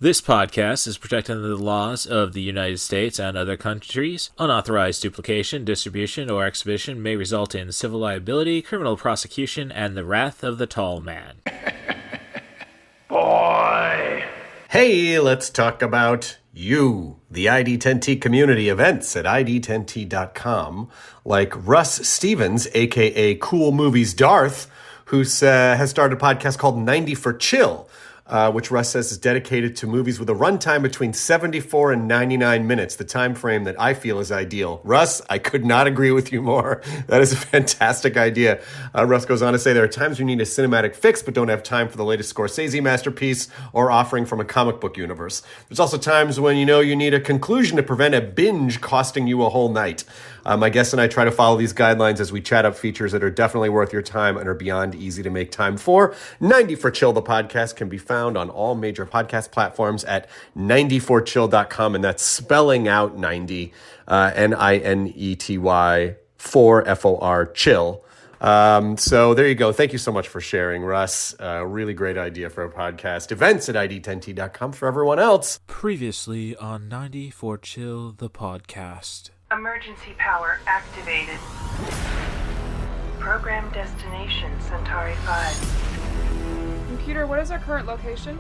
This podcast is protected under the laws of the United States and other countries. Unauthorized duplication, distribution, or exhibition may result in civil liability, criminal prosecution, and the wrath of the tall man. Boy! Hey, let's talk about you, the ID10T community events at ID10T.com, like Russ Stevens, aka Cool Movies Darth, who has started a podcast called 90 for Chill, which Russ says is dedicated to movies with a runtime between 74 and 99 minutes, the time frame that I feel is ideal. Russ, I could not agree with you more. That is a fantastic idea. Russ goes on to say there are times you need a cinematic fix but don't have time for the latest Scorsese masterpiece or offering from a comic book universe. There's also times when you need a conclusion to prevent a binge costing you a whole night. My guests and I try to follow these guidelines as we chat up features that are definitely worth your time and are beyond easy to make time for. 90 for Chill, the podcast, can be found on all major podcast platforms at 90forchill.com, and that's spelling out 90, Ninety, 4 FOR, chill. So there you go. Thank you so much for sharing, Russ. Really great idea for a podcast. Events at ID10T.com for everyone else. Previously on 90 for Chill, the podcast. Emergency power activated. Program destination Centauri 5. Computer, what is our current location?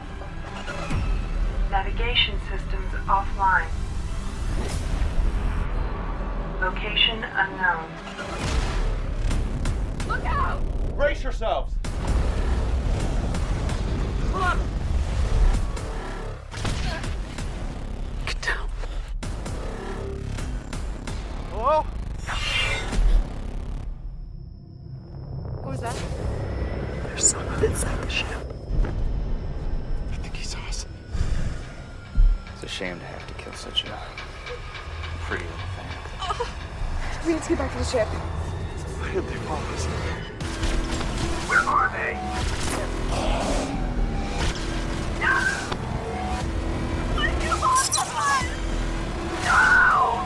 Navigation systems offline. Location unknown. Look out! Brace yourselves! Pull up! Get down. Hello? What was that? There's someone inside the ship. I think he saw us. It's a shame to have to kill such a pretty little thing. We need to get back to the ship. Why did they follow us? Where are they? What do you want from us? No!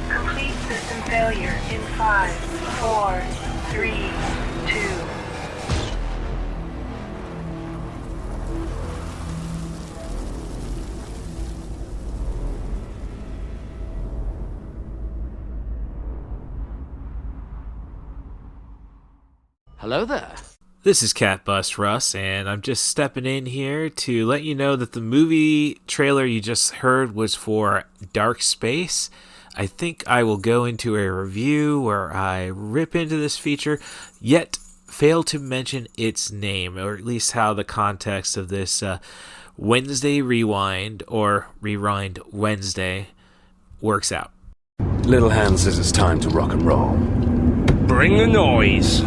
Complete system failure in 5, 4, 3, 2. Hello there. This is Cat Bust Russ, and I'm just stepping in here to let you know that the movie trailer you just heard was for Dark Space. I think I will go into a review where I rip into this feature, yet fail to mention its name, or at least how the context of this Wednesday Rewind, or Rewind Wednesday, works out. Little Hand says it's time to rock and roll. Bring the noise!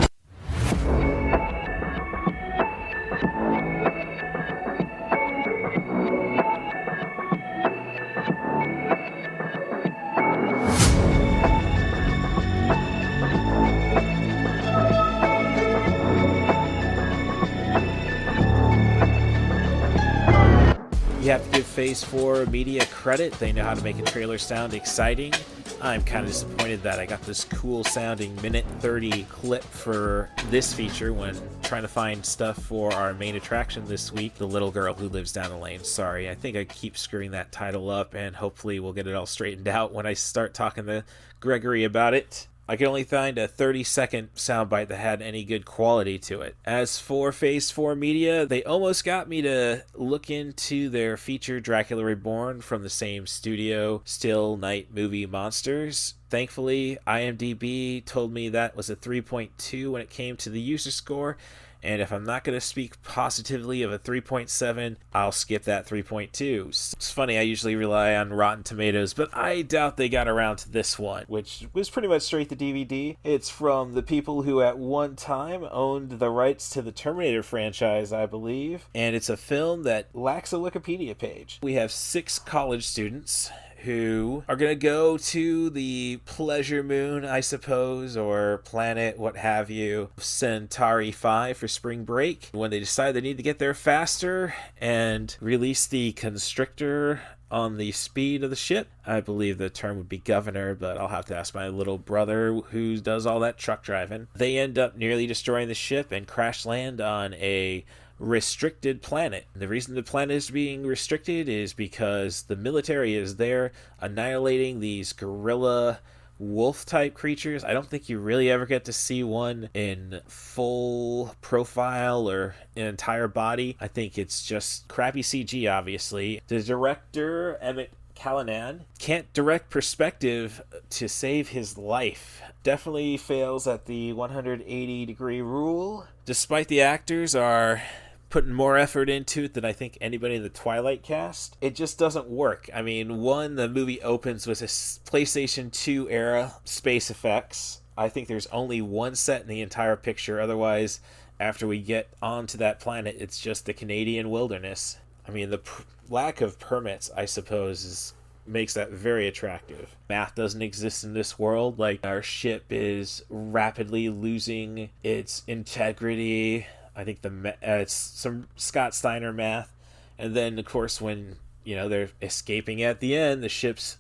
You have to give Phase 4 media credit. They know how to make a trailer sound exciting. I'm kind of disappointed that I got this cool sounding minute 30 clip for this feature when trying to find stuff for our main attraction this week, The Little Girl Who Lives Down the Lane. Sorry, I think I keep screwing that title up, and hopefully we'll get it all straightened out when I start talking to Gregory about it. I could only find a 30-second soundbite that had any good quality to it. As for Phase 4 Media, they almost got me to look into their feature Dracula Reborn from the same studio, Still Night Movie Monsters. Thankfully, IMDb told me that was a 3.2 when it came to the user score, and if I'm not going to speak positively of a 3.7, I'll skip that 3.2. It's funny, I usually rely on Rotten Tomatoes, but I doubt they got around to this one, which was pretty much straight to DVD. It's from the people who at one time owned the rights to the Terminator franchise, I believe, and it's a film that lacks a Wikipedia page. We have 6 college students who are going to go to the pleasure moon, I suppose, or planet, what have you, Centauri 5 for spring break, when they decide they need to get there faster and release the constrictor on the speed of the ship. I believe the term would be governor, but I'll have to ask my little brother who does all that truck driving. They end up nearly destroying the ship and crash land on a restricted planet. The reason the planet is being restricted is because the military is there annihilating these guerrilla wolf type creatures. I don't think you really ever get to see one in full profile or an entire body. I think it's just crappy CG, obviously. The director, Emmett Callanan, can't direct perspective to save his life. Definitely fails at the 180-degree rule. Despite the actors are putting more effort into it than I think anybody in the Twilight cast, it just doesn't work. I mean, one, the movie opens with a PlayStation 2 era space effects. I think there's only one set in the entire picture. Otherwise, after we get onto that planet, it's just the Canadian wilderness. I mean, the lack of permits, I suppose, makes that very attractive. Math doesn't exist in this world. Like, our ship is rapidly losing its integrity. I think it's some Scott Steiner math. And then, of course, when, they're escaping at the end, the ship's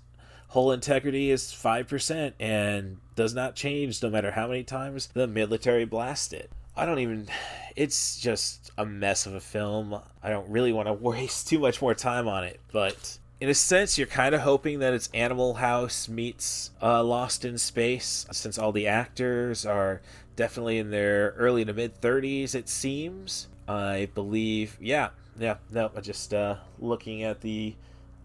whole integrity is 5% and does not change no matter how many times the military blast it. It's just a mess of a film. I don't really want to waste too much more time on it, but in a sense, you're kind of hoping that it's Animal House meets Lost in Space, since all the actors are definitely in their early to mid 30s, it seems. I believe, just looking at the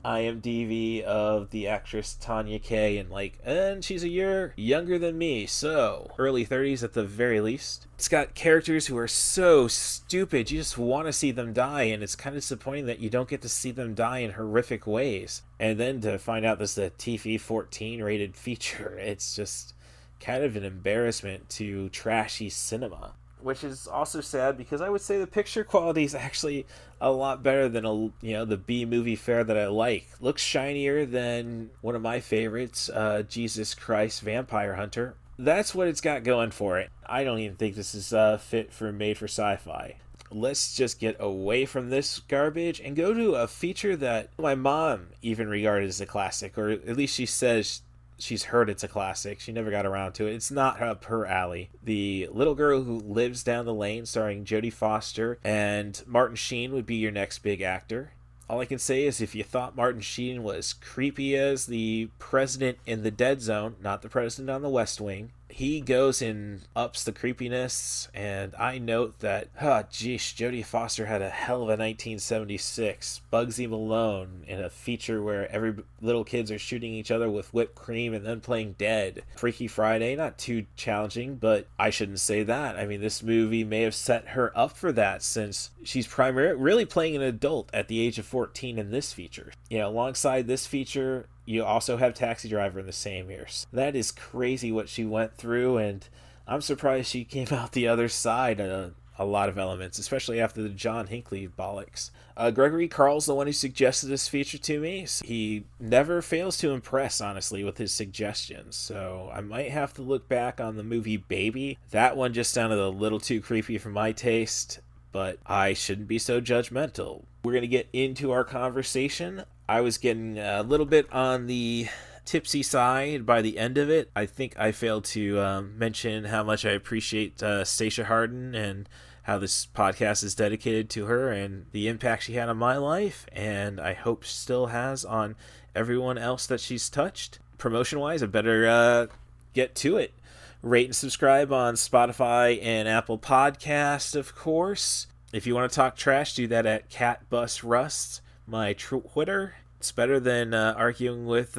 IMDb of the actress Tanya Kaye, and she's a year younger than me, so early 30s at the very least. It's got characters who are so stupid, you just want to see them die, and it's kind of disappointing that you don't get to see them die in horrific ways. And then to find out this is a TV-14 rated feature, it's just kind of an embarrassment to trashy cinema. Which is also sad because I would say the picture quality is actually a lot better than the B movie fare that I like. Looks shinier than one of my favorites, Jesus Christ Vampire Hunter. That's what it's got going for it. I don't even think this is fit for made for sci-fi. Let's just get away from this garbage and go to a feature that my mom even regarded as a classic, or at least she says she's heard it's a classic. She never got around to it. It's not up her alley. The Little Girl Who Lives Down the Lane, starring Jodie Foster and Martin Sheen, would be your next big actor. All I can say is if you thought Martin Sheen was creepy as the president in The Dead Zone, not the president on the West Wing, he goes and ups the creepiness. And I note that, Jodie Foster had a hell of a 1976. Bugsy Malone in a feature where every little kids are shooting each other with whipped cream and then playing dead. Freaky Friday, not too challenging, but I shouldn't say that. I mean, this movie may have set her up for that, since she's really playing an adult at the age of 14 in this feature. Alongside this feature, you also have Taxi Driver in the same year. So that is crazy what she went through, and I'm surprised she came out the other side a lot of elements, especially after the John Hinckley bollocks. Gregory Carl's the one who suggested this feature to me. So he never fails to impress, honestly, with his suggestions. So I might have to look back on the movie Baby. That one just sounded a little too creepy for my taste, but I shouldn't be so judgmental. We're going to get into our conversation. I was getting a little bit on the tipsy side by the end of it. I think I failed to mention how much I appreciate Stacia Hardin and how this podcast is dedicated to her and the impact she had on my life, and I hope still has on everyone else that she's touched. Promotion-wise, I better get to it. Rate and subscribe on Spotify and Apple Podcasts, of course. If you want to talk trash, do that at CatBusRust, my Twitter. It's better than arguing with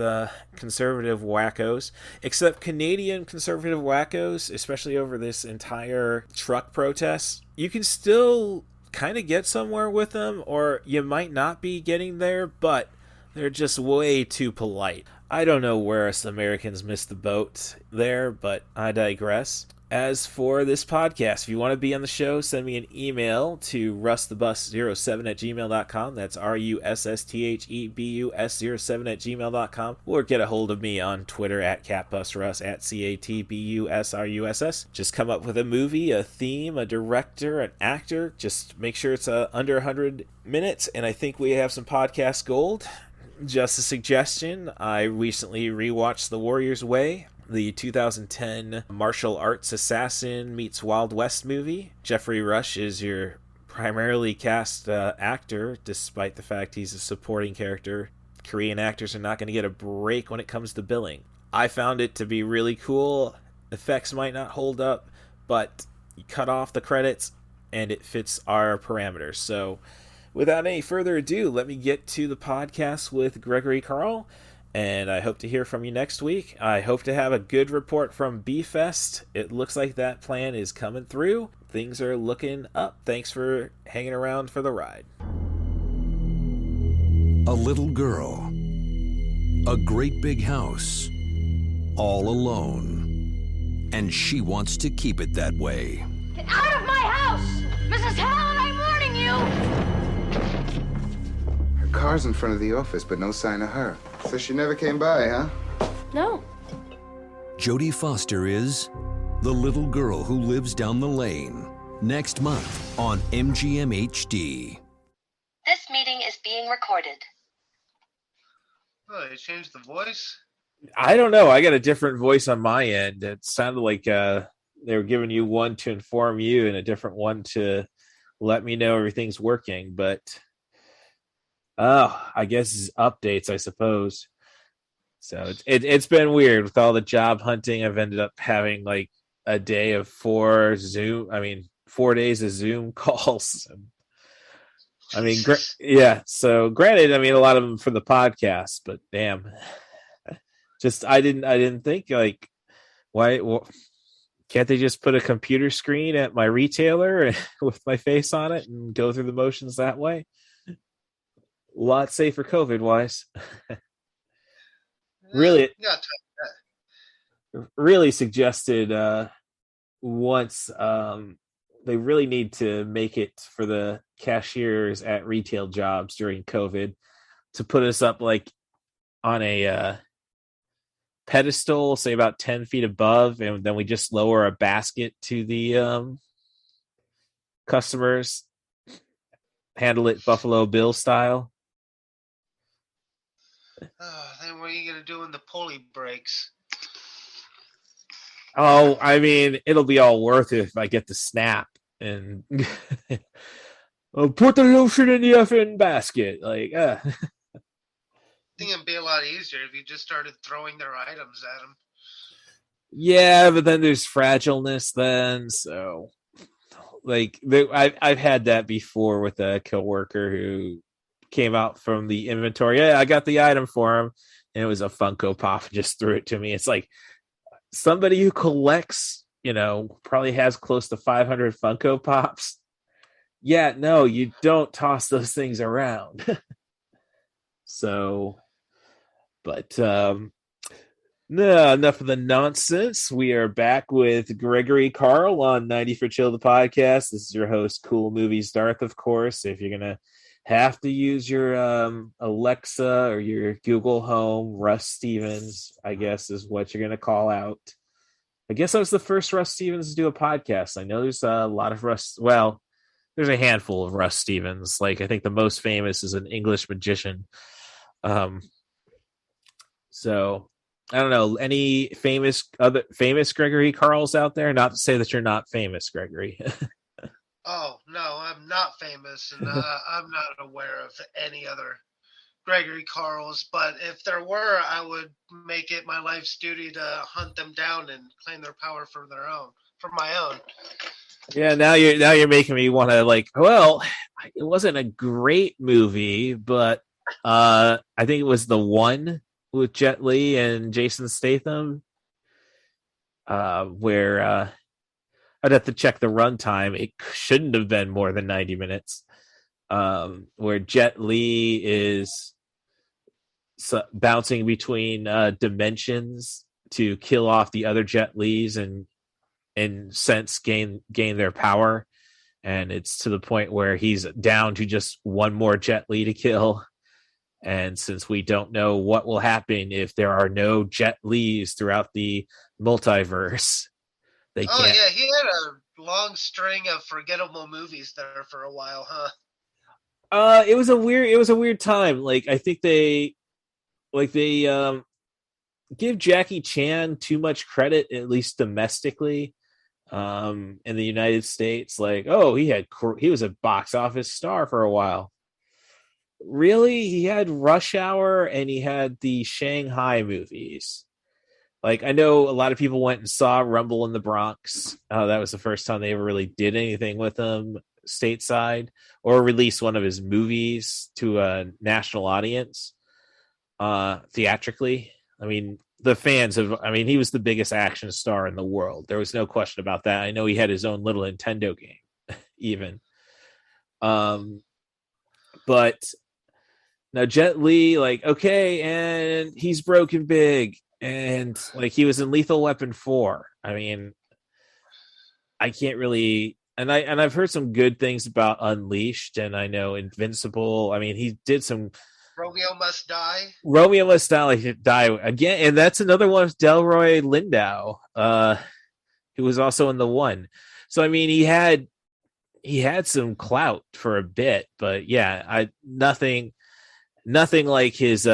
conservative wackos, except Canadian conservative wackos, especially over this entire truck protest. You can still kind of get somewhere with them, or you might not be getting there, but they're just way too polite. I don't know where us Americans missed the boat there, but I digress. As for this podcast, if you want to be on the show, send me an email to rustthebus07@gmail.com. That's RUSSTHEBUS07@gmail.com. Or get a hold of me on Twitter at CatBusRus, at CATBUSRUSS. Just come up with a movie, a theme, a director, an actor. Just make sure it's under 100 minutes, and I think we have some podcast gold. Just a suggestion, I recently rewatched The Warrior's Way, the 2010 martial arts assassin meets Wild West movie. Jeffrey Rush is your primarily cast actor, despite the fact he's a supporting character. Korean actors are not going to get a break when it comes to billing. I found it to be really cool. Effects might not hold up, but you cut off the credits and it fits our parameters. So without any further ado, let me get to the podcast with Gregory Carl, and I hope to hear from you next week. I hope to have a good report from B-Fest. It looks like that plan is coming through. Things are looking up. Thanks for hanging around for the ride. A little girl, a great big house, all alone, and she wants to keep it that way. Get out of my house! Mrs. Helen, I'm warning you! Her car's in front of the office, but no sign of her. So she never came by, huh? No. Jodie Foster is the little girl who lives down the lane. Next month on MGM HD. This meeting is being recorded. Oh, they changed the voice? I don't know. I got a different voice on my end. It sounded like they were giving you one to inform you and a different one to let me know everything's working. But I guess it's updates, I suppose. So it's been weird with all the job hunting. I've ended up having like a day of 4 days of Zoom calls. I mean, yeah. So granted, I mean, a lot of them for the podcast, but damn, just I didn't think like, why can't they just put a computer screen at my retailer with my face on it and go through the motions that way? A lot safer COVID wise. Really, really suggested once. They really need to make it for the cashiers at retail jobs during COVID to put us up like on a pedestal, say about 10 feet above, and then we just lower a basket to the customers. Handle it Buffalo Bill style. Then what are you going to do when the pulley breaks? Oh, I mean, it'll be all worth it if I get the snap and put the lotion in the effing basket. Like, I think it'd be a lot easier if you just started throwing their items at them. Yeah, but then there's fragileness then. So, like, I've had that before with a coworker who came out from the inventory. Yeah, I got the item for him, and it was a Funko Pop. And just threw it to me. It's like, somebody who collects, probably has close to 500 Funko Pops. Yeah, no, you don't toss those things around. So, but no, enough of the nonsense. We are back with Gregory Carl on 90 for Chill, the podcast. This is your host, Cool Movies Darth, of course. If you're going to have to use your Alexa or your Google Home, Russ Stevens, I guess, is what you're going to call out. I guess I was the first Russ Stevens to do a podcast. I know there's a lot of there's a handful of Russ Stevens. Like, I think the most famous is an English magician. So I don't know, any other famous Gregory Carls out there? Not to say that you're not famous, Gregory. Oh, no, I'm not famous, and I'm not aware of any other Gregory Carls, but if there were, I would make it my life's duty to hunt them down and claim their power for my own. Yeah, now you're making me want to, like, well, it wasn't a great movie, but I think it was The One with Jet Li and Jason Statham, where I'd have to check the runtime. It shouldn't have been more than 90 minutes. Where Jet Li is bouncing between dimensions to kill off the other Jet Lis and in sense gain their power. And it's to the point where he's down to just one more Jet Li to kill. And since we don't know what will happen if there are no Jet Lis throughout the multiverse, they can't. Oh yeah, he had a long string of forgettable movies there for a while, huh? It was a weird time. Like, I think they give Jackie Chan too much credit, at least domestically. in the United States. Like, oh, he was a box office star for a while. Really? He had Rush Hour and he had the Shanghai movies. Like, I know a lot of people went and saw Rumble in the Bronx. That was the first time they ever really did anything with him stateside or released one of his movies to a national audience theatrically. I mean, the fans have, I mean, he was the biggest action star in the world. There was no question about that. I know he had his own little Nintendo game, even. But now Jet Li, like, okay, and he's broken big. And like he was in Lethal Weapon 4. I mean, I can't really I've heard some good things about Unleashed, and I know Invincible. I mean, he did some Romeo Must Die. Romeo Must Die again, and that's another one of Delroy Lindo, who was also in the one. So I mean, he had some clout for a bit, but yeah, nothing like his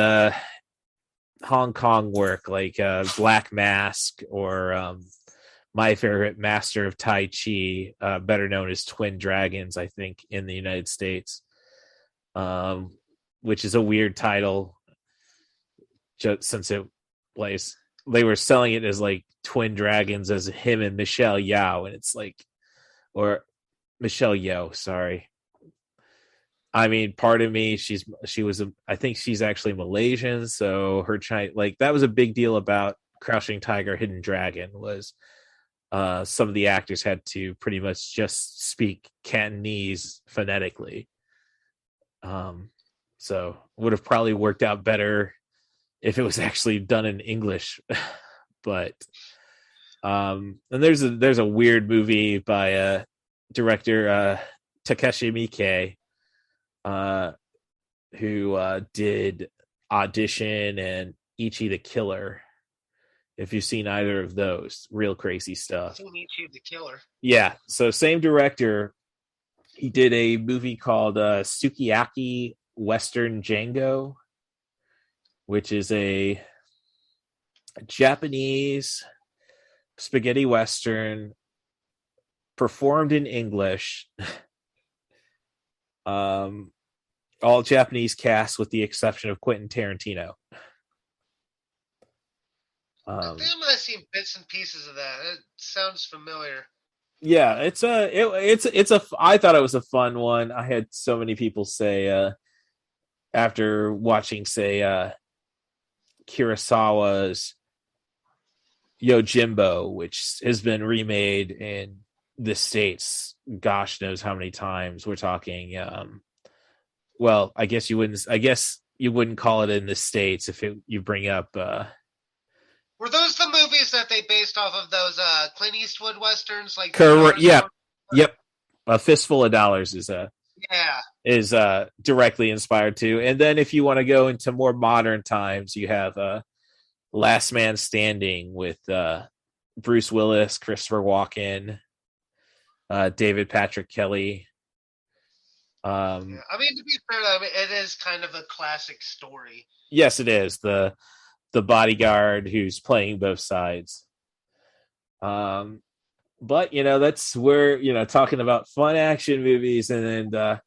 Hong Kong work, like Black Mask or my favorite, Master of Tai Chi, better known as Twin Dragons, I think, in the United States, which is a weird title, just since they were selling it as like Twin Dragons as him and Michelle Yeoh, and it's like, or Michelle Yeoh, sorry. I mean, part of me, I think she's actually Malaysian, so her China, like that was a big deal about Crouching Tiger, Hidden Dragon, was some of the actors had to pretty much just speak Cantonese phonetically. So would have probably worked out better if it was actually done in English. But and there's a weird movie by director Takeshi Miike, who did Audition and Ichi the Killer. If you've seen either of those, real crazy stuff. I've seen Ichi the Killer. Yeah, so same director. He did a movie called Sukiyaki Western Django, which is a Japanese spaghetti western performed in English. All Japanese cast with the exception of Quentin Tarantino. I think I might have seen bits and pieces of that. It sounds familiar. Yeah, I thought it was a fun one. I had so many people say after watching, say, Kurosawa's Yojimbo, which has been remade in the States, gosh knows how many times. We're talking well, I guess you wouldn't call it in the States if you bring up were those the movies that they based off of those Clint Eastwood westerns, like Yep. A Fistful of Dollars is directly inspired too. And then if you want to go into more modern times, you have Last Man Standing with Bruce Willis, Christopher Walken, David Patrick Kelly. I mean, to be fair, I mean, it is kind of a classic story. Yes, it is. The bodyguard who's playing both sides. But that's where talking about fun action movies, and that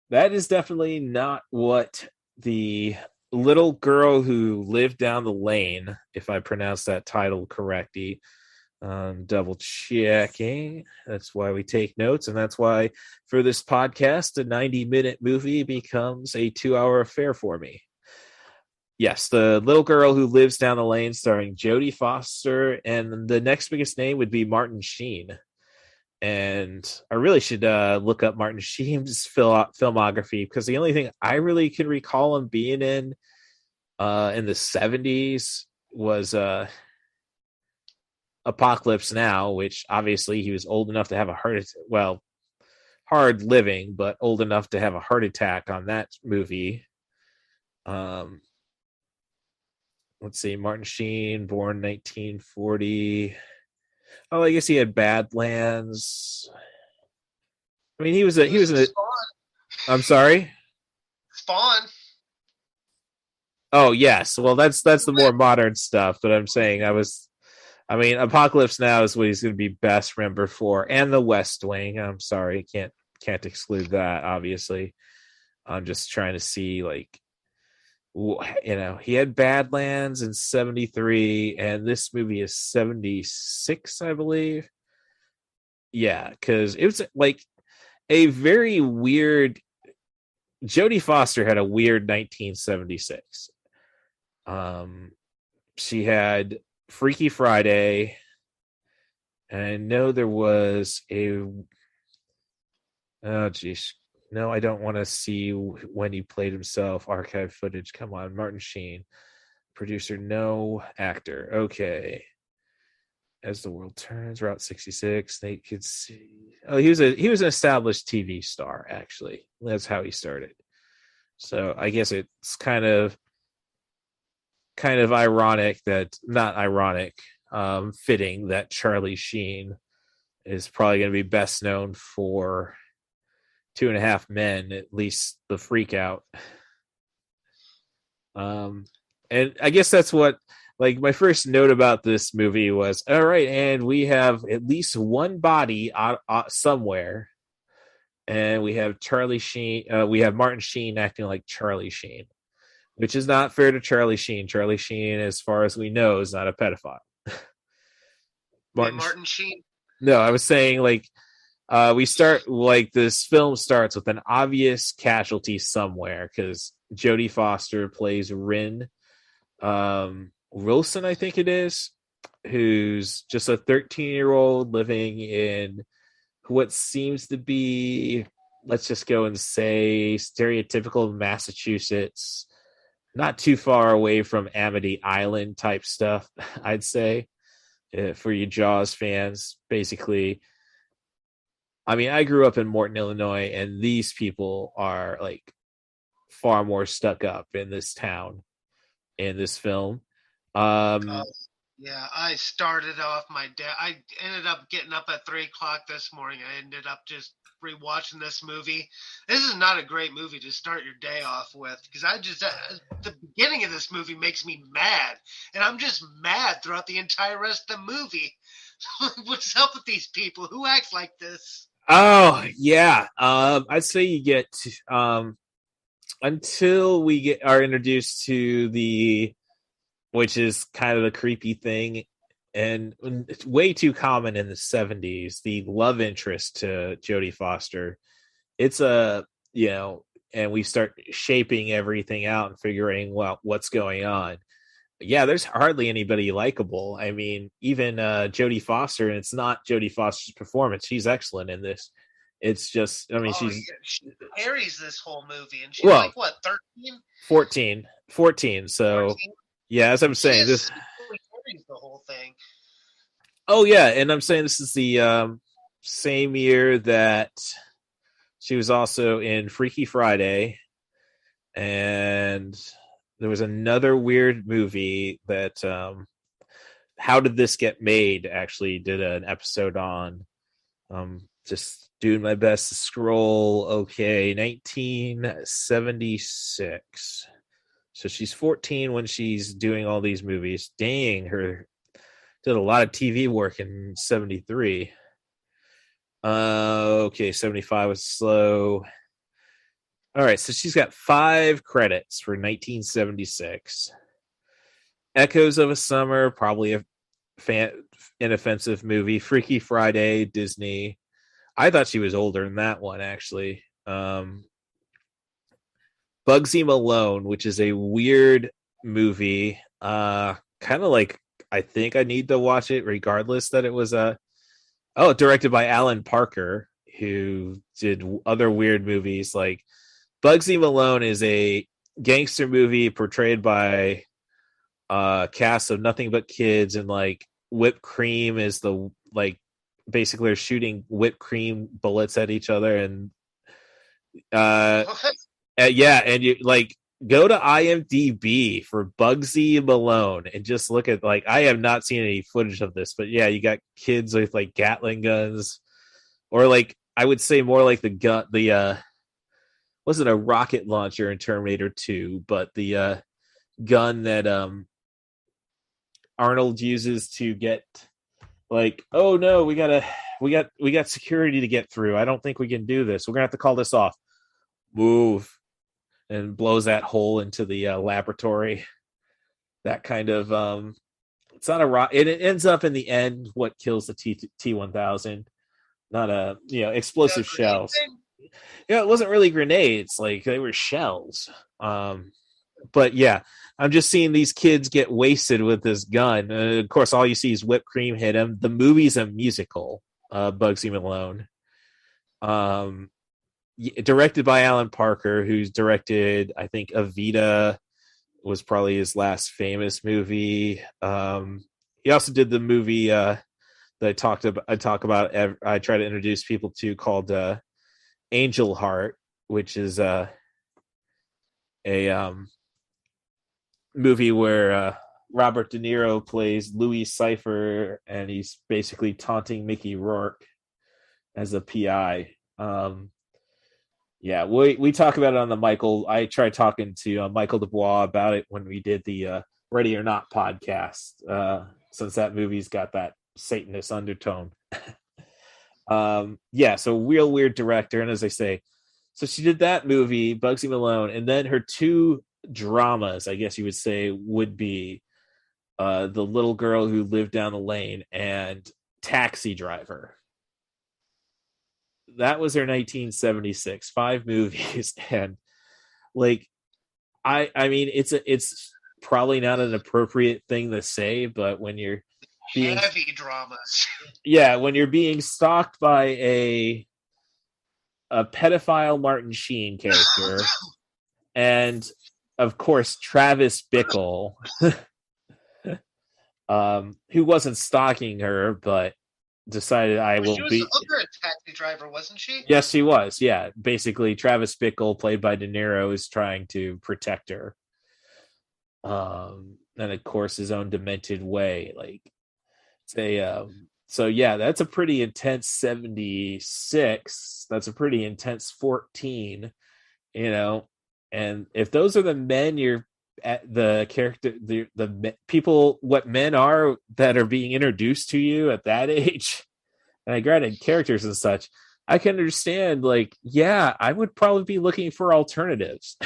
is definitely not what the little girl who lived down the lane, if I pronounce that title correctly. Double checking. That's why we take notes, and that's why for this podcast, a 90-minute movie becomes a 2-hour affair for me. Yes, The Little Girl Who Lives Down the Lane, starring Jodie Foster, and the next biggest name would be Martin Sheen. And I really should look up Martin Sheen's filmography, because the only thing I really can recall him being in the 70s was Apocalypse Now, which obviously he was old enough to have a hard living, but old enough to have a heart attack on that movie. Let's see, Martin Sheen, born 1940. Oh, I guess he had Badlands. I mean, he was a. I'm sorry. Spawn. Oh yes, well that's the more modern stuff. But I'm saying I was I mean, Apocalypse Now is what he's going to be best remembered for, and The West Wing. I'm sorry, can't exclude that. Obviously, I'm just trying to see, like, he had Badlands in '73, and this movie is '76, I believe. Yeah, because it was like a very weird. Jodie Foster had a weird 1976. She had Freaky Friday, and I know there was a. Oh, geez. No, I don't want to see when he played himself. Archive footage. Come on, Martin Sheen. Producer, no. Actor. Okay. As the World Turns, Route 66. They could see. Oh, he was an established TV star, actually. That's how he started. So I guess it's kind of ironic that, not ironic, fitting that Charlie Sheen is probably going to be best known for Two and a Half Men, at least the freak out. And I guess that's what, like, my first note about this movie was, all right, and we have at least one body somewhere, and we have Charlie Sheen, we have Martin Sheen acting like Charlie Sheen, which is not fair to Charlie Sheen. Charlie Sheen, as far as we know, is not a pedophile. Martin Sheen? No, I was saying, like, we start, like, this film starts with an obvious casualty somewhere, because Jodie Foster plays Rin Wilson, I think it is, who's just a 13-year-old living in what seems to be, let's just go and say, stereotypical Massachusetts, not too far away from Amity Island type stuff, I'd say, for you Jaws fans. Basically, I mean, I grew up in Morton, Illinois, and these people are, like, far more stuck up in this town, in this film. Yeah, I started off my day. I ended up getting up at 3:00 this morning. I ended up just rewatching this movie. This is not a great movie to start your day off with, because the beginning of this movie makes me mad, and I'm just mad throughout the entire rest of the movie. What's up with these people? Who acts like this? Oh yeah, I'd say you get until we are introduced to which is kind of the creepy thing, and it's way too common in the '70s. The love interest to Jodie Foster, it's and we start shaping everything out and figuring, well, what's going on. Yeah, there's hardly anybody likable. I mean, even Jodie Foster, and it's not Jodie Foster's performance. She's excellent in this. It's just, I mean, she carries this whole movie, and she's like, what, 13? 14. So, 14? Yeah, as I'm saying, this really carries the whole thing. Oh yeah, and I'm saying this is the same year that she was also in Freaky Friday, and there was another weird movie that How Did This Get Made actually did an episode on. Just doing my best to scroll. Okay, 1976. So she's 14 when she's doing all these movies. Dang, her did a lot of TV work in 73. Okay, 75 was slow. All right, so she's got 5 credits for 1976. Echoes of a Summer, probably a inoffensive movie. Freaky Friday, Disney. I thought she was older than that one, actually. Bugsy Malone, which is a weird movie. Kind of like, I think I need to watch it regardless that it was directed by Alan Parker, who did other weird movies. Like Bugsy Malone is a gangster movie portrayed by a cast of nothing but kids, and like whipped cream is the, like, basically they're shooting whipped cream bullets at each other, and yeah, and you like go to IMDb for Bugsy Malone and just look at, like, I have not seen any footage of this, but yeah, you got kids with like Gatling guns, or like I would say more like the wasn't a rocket launcher in Terminator 2, but the gun that Arnold uses to get like, oh no, we got security to get through. I don't think we can do this. We're gonna have to call this off. Move, and blows that hole into the laboratory. That kind of it's not a rock. It ends up in the end what kills the T-1000. Not a explosive shells. It wasn't really grenades. Like they were shells. But yeah, I'm just seeing these kids get wasted with this gun. Of course, all you see is whipped cream hit him. The movie's a musical, Bugsy Malone. Directed by Alan Parker, who's directed, I think, Evita was probably his last famous movie. He also did the movie that I talk about. I try to introduce people to called Angel Heart, which is a movie where Robert De Niro plays Louis Cypher, and he's basically taunting Mickey Rourke as a PI. Yeah, we talk about it on the Michael. I tried talking to Michael Dubois about it when we did the Ready or Not podcast, since that movie's got that Satanist undertone. Yeah, so real weird director. And as I say, so she did that movie, Bugsy Malone, and then her two dramas, I guess you would say, would be The Little Girl Who Lived Down the Lane and Taxi Driver. That was her 1976, 5 movies. And like, I mean, it's probably not an appropriate thing to say, but when you're being heavy dramas, yeah, when you're being stalked by a pedophile Martin Sheen character, and of course Travis Bickle, who wasn't stalking her, but decided she was under a Taxi Driver, wasn't she? Yes, she was. Yeah, basically, Travis Bickle, played by De Niro, is trying to protect her. And of course, his own demented way. Like, say, so yeah, that's a pretty intense 76. That's a pretty intense 14. And if those are the men you're at, the character, the people, what men are that are being introduced to you at that age. And I granted characters and such, I can understand, like, yeah, I would probably be looking for alternatives.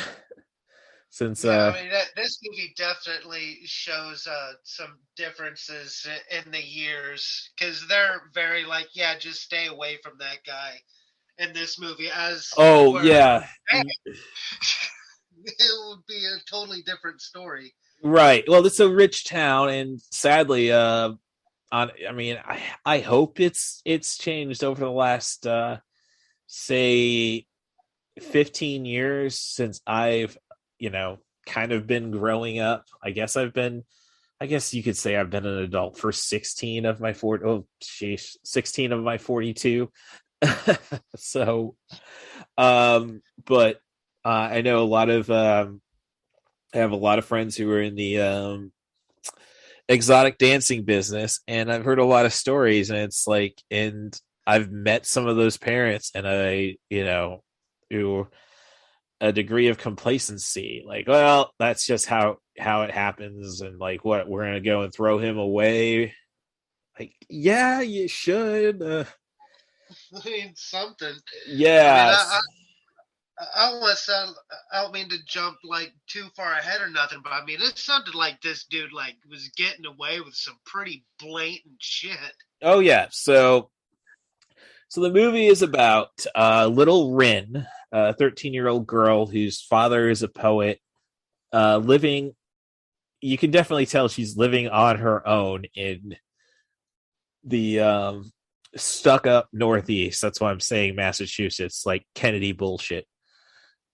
Since I mean, this movie definitely shows some differences in the years, because they're very like, yeah, just stay away from that guy in this movie. Yeah, it would be a totally different story. Right. Well, it's a rich town, and sadly, I hope it's changed over the last say 15 years since I've kind of been growing up. I guess you could say I've been an adult for 16 of my 16 of my 42. So but I know I have a lot of friends who are in the exotic dancing business, and I've heard a lot of stories, and it's like, and I've met some of those parents, and who a degree of complacency, like, well, that's just how it happens, and like, what, we're gonna go and throw him away? Like, yeah, you should. I mean, something. Yeah. I don't mean to jump like too far ahead or nothing, but I mean, it sounded like this dude like was getting away with some pretty blatant shit. Oh yeah. So the movie is about little Rin, a 13-year-old girl whose father is a poet, living. You can definitely tell she's living on her own in the stuck up Northeast. That's why I'm saying Massachusetts, like Kennedy bullshit.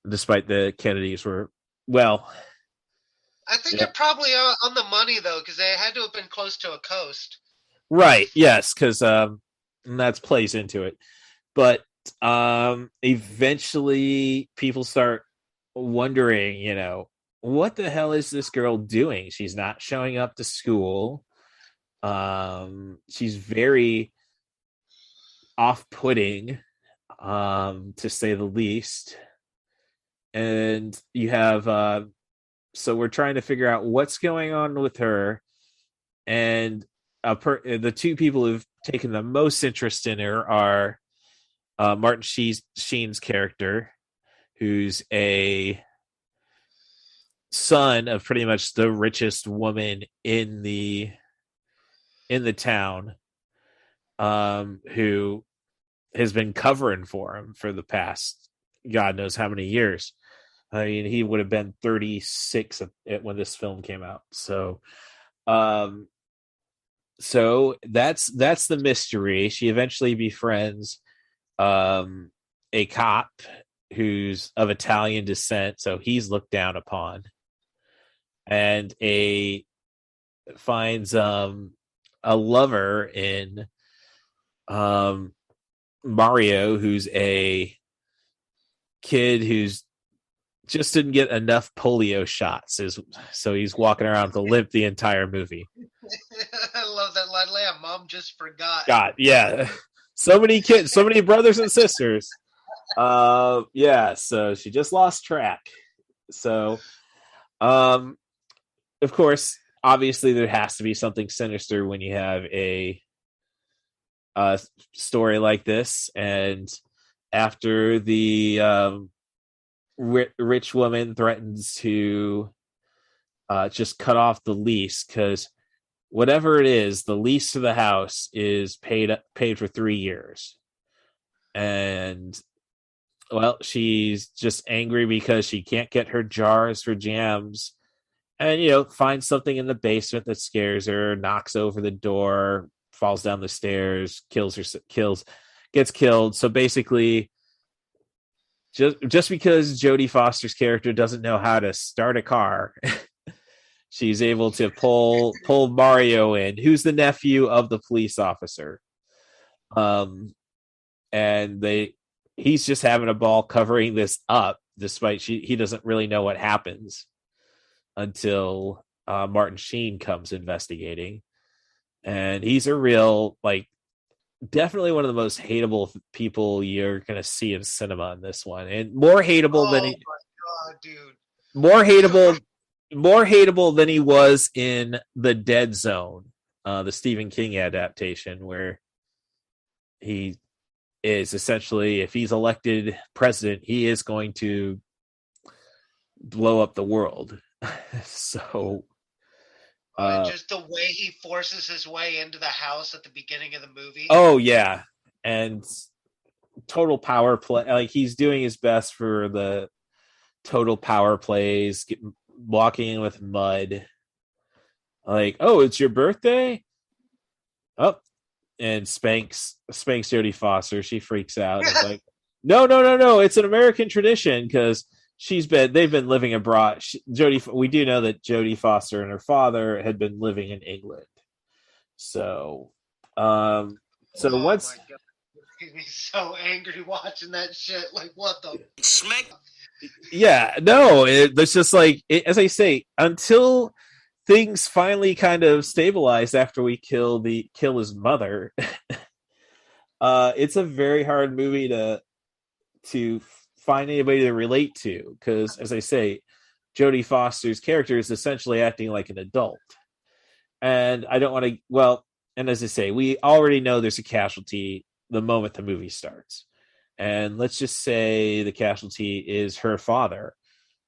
Despite the Kennedys were, well, I think they're probably on the money though, because they had to have been close to a coast. Right. Yes, because that plays into it. But eventually, people start wondering, what the hell is this girl doing? She's not showing up to school. She's very off-putting, to say the least. And you have so we're trying to figure out what's going on with her, and the two people who've taken the most interest in her are Martin Sheen's character, who's a son of pretty much the richest woman in the town, who has been covering for him for the past God knows how many years. I mean, he would have been 36 when this film came out. So that's the mystery. She eventually befriends a cop who's of Italian descent, so he's looked down upon, and finds a lover in Mario, who's a kid who's just didn't get enough polio shots, so he's walking around with a limp the entire movie. I love that line. Yeah, Mom just forgot. God, yeah. So many kids, so many brothers and sisters. Yeah, so she just lost track. So, of course, obviously there has to be something sinister when you have a story like this. And after the rich woman threatens to just cut off the lease, because whatever it is, the lease to the house is paid for 3 years. And well, she's just angry because she can't get her jars for jams, and finds something in the basement that scares her, knocks over the door, falls down the stairs, gets killed. So basically, just because Jodie Foster's character doesn't know how to start a car, she's able to pull Mario in, who's the nephew of the police officer. And he's just having a ball covering this up, despite he doesn't really know what happens until Martin Sheen comes investigating. And he's a real, definitely one of the most hateable people you're going to see in cinema in this one. And more hateable than he... Oh, my God, dude. More hateable than he was in The Dead Zone, the Stephen King adaptation, where he is essentially, if he's elected president, he is going to blow up the world. So just the way he forces his way into the house at the beginning of the movie. Oh yeah, and total power play. He's doing his best for the total power plays, walking in with mud. Oh, it's your birthday? Oh, and spanks Jodie Foster. She freaks out. It's no, it's an American tradition, because they've been living abroad. We do know that Jodie Foster and her father had been living in England. So, once He's me so angry watching that shit. What the smack? Yeah, no, it's just as I say, until things finally kind of stabilize after we kill his mother. It's a very hard movie to find anybody to relate to, because, as I say, Jodie Foster's character is essentially acting like an adult, and I don't want to. Well, and as I say, we already know there's a casualty the moment the movie starts, and let's just say the casualty is her father,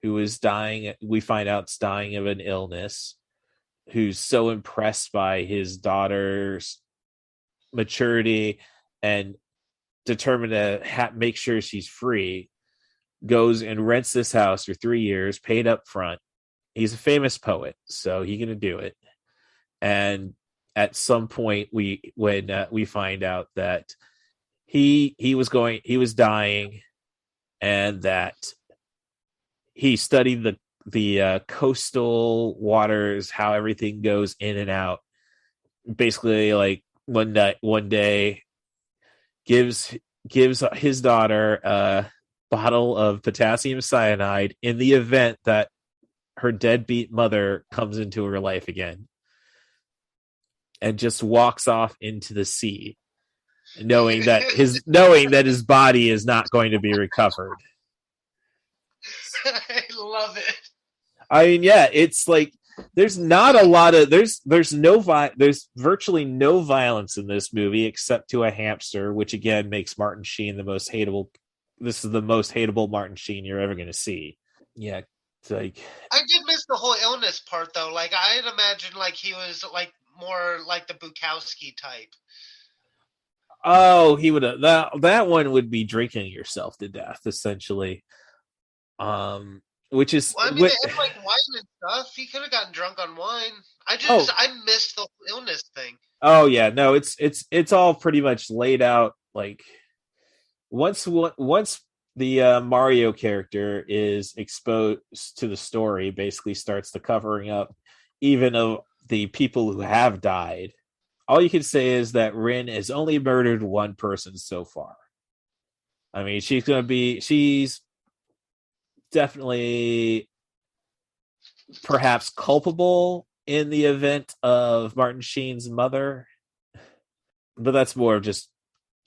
who is dying. We find out is dying of an illness. Who's so impressed by his daughter's maturity and determined to make sure she's free, goes and rents this house for 3 years, paid up front. He's a famous poet, so he's gonna do it. And at some point, when we find out that he was dying, and that he studied the coastal waters, how everything goes in and out. Basically, one day gives his daughter a bottle of potassium cyanide in the event that her deadbeat mother comes into her life again, and just walks off into the sea, knowing that his body is not going to be recovered. I love it. I mean, yeah, it's there's not a lot of there's there's virtually no violence in this movie except to a hamster, which again makes Martin Sheen the most hateable. This is the most hateable Martin Sheen you're ever going to see. Yeah, it's like I did miss the whole illness part though. Like I had imagined like he was like more like the Bukowski type. oh, he would have that one would be drinking yourself to death essentially. Which is Well, I mean, they had like wine and stuff. He could have gotten drunk on wine. I missed the illness thing. Oh yeah, no, it's all pretty much laid out. Like once the Mario character is exposed to the story, basically starts the covering up, even of the people who have died. All you can say is that Rin has only murdered one person so far. I mean, she's definitely perhaps culpable in the event of Martin Sheen's mother, but that's more of just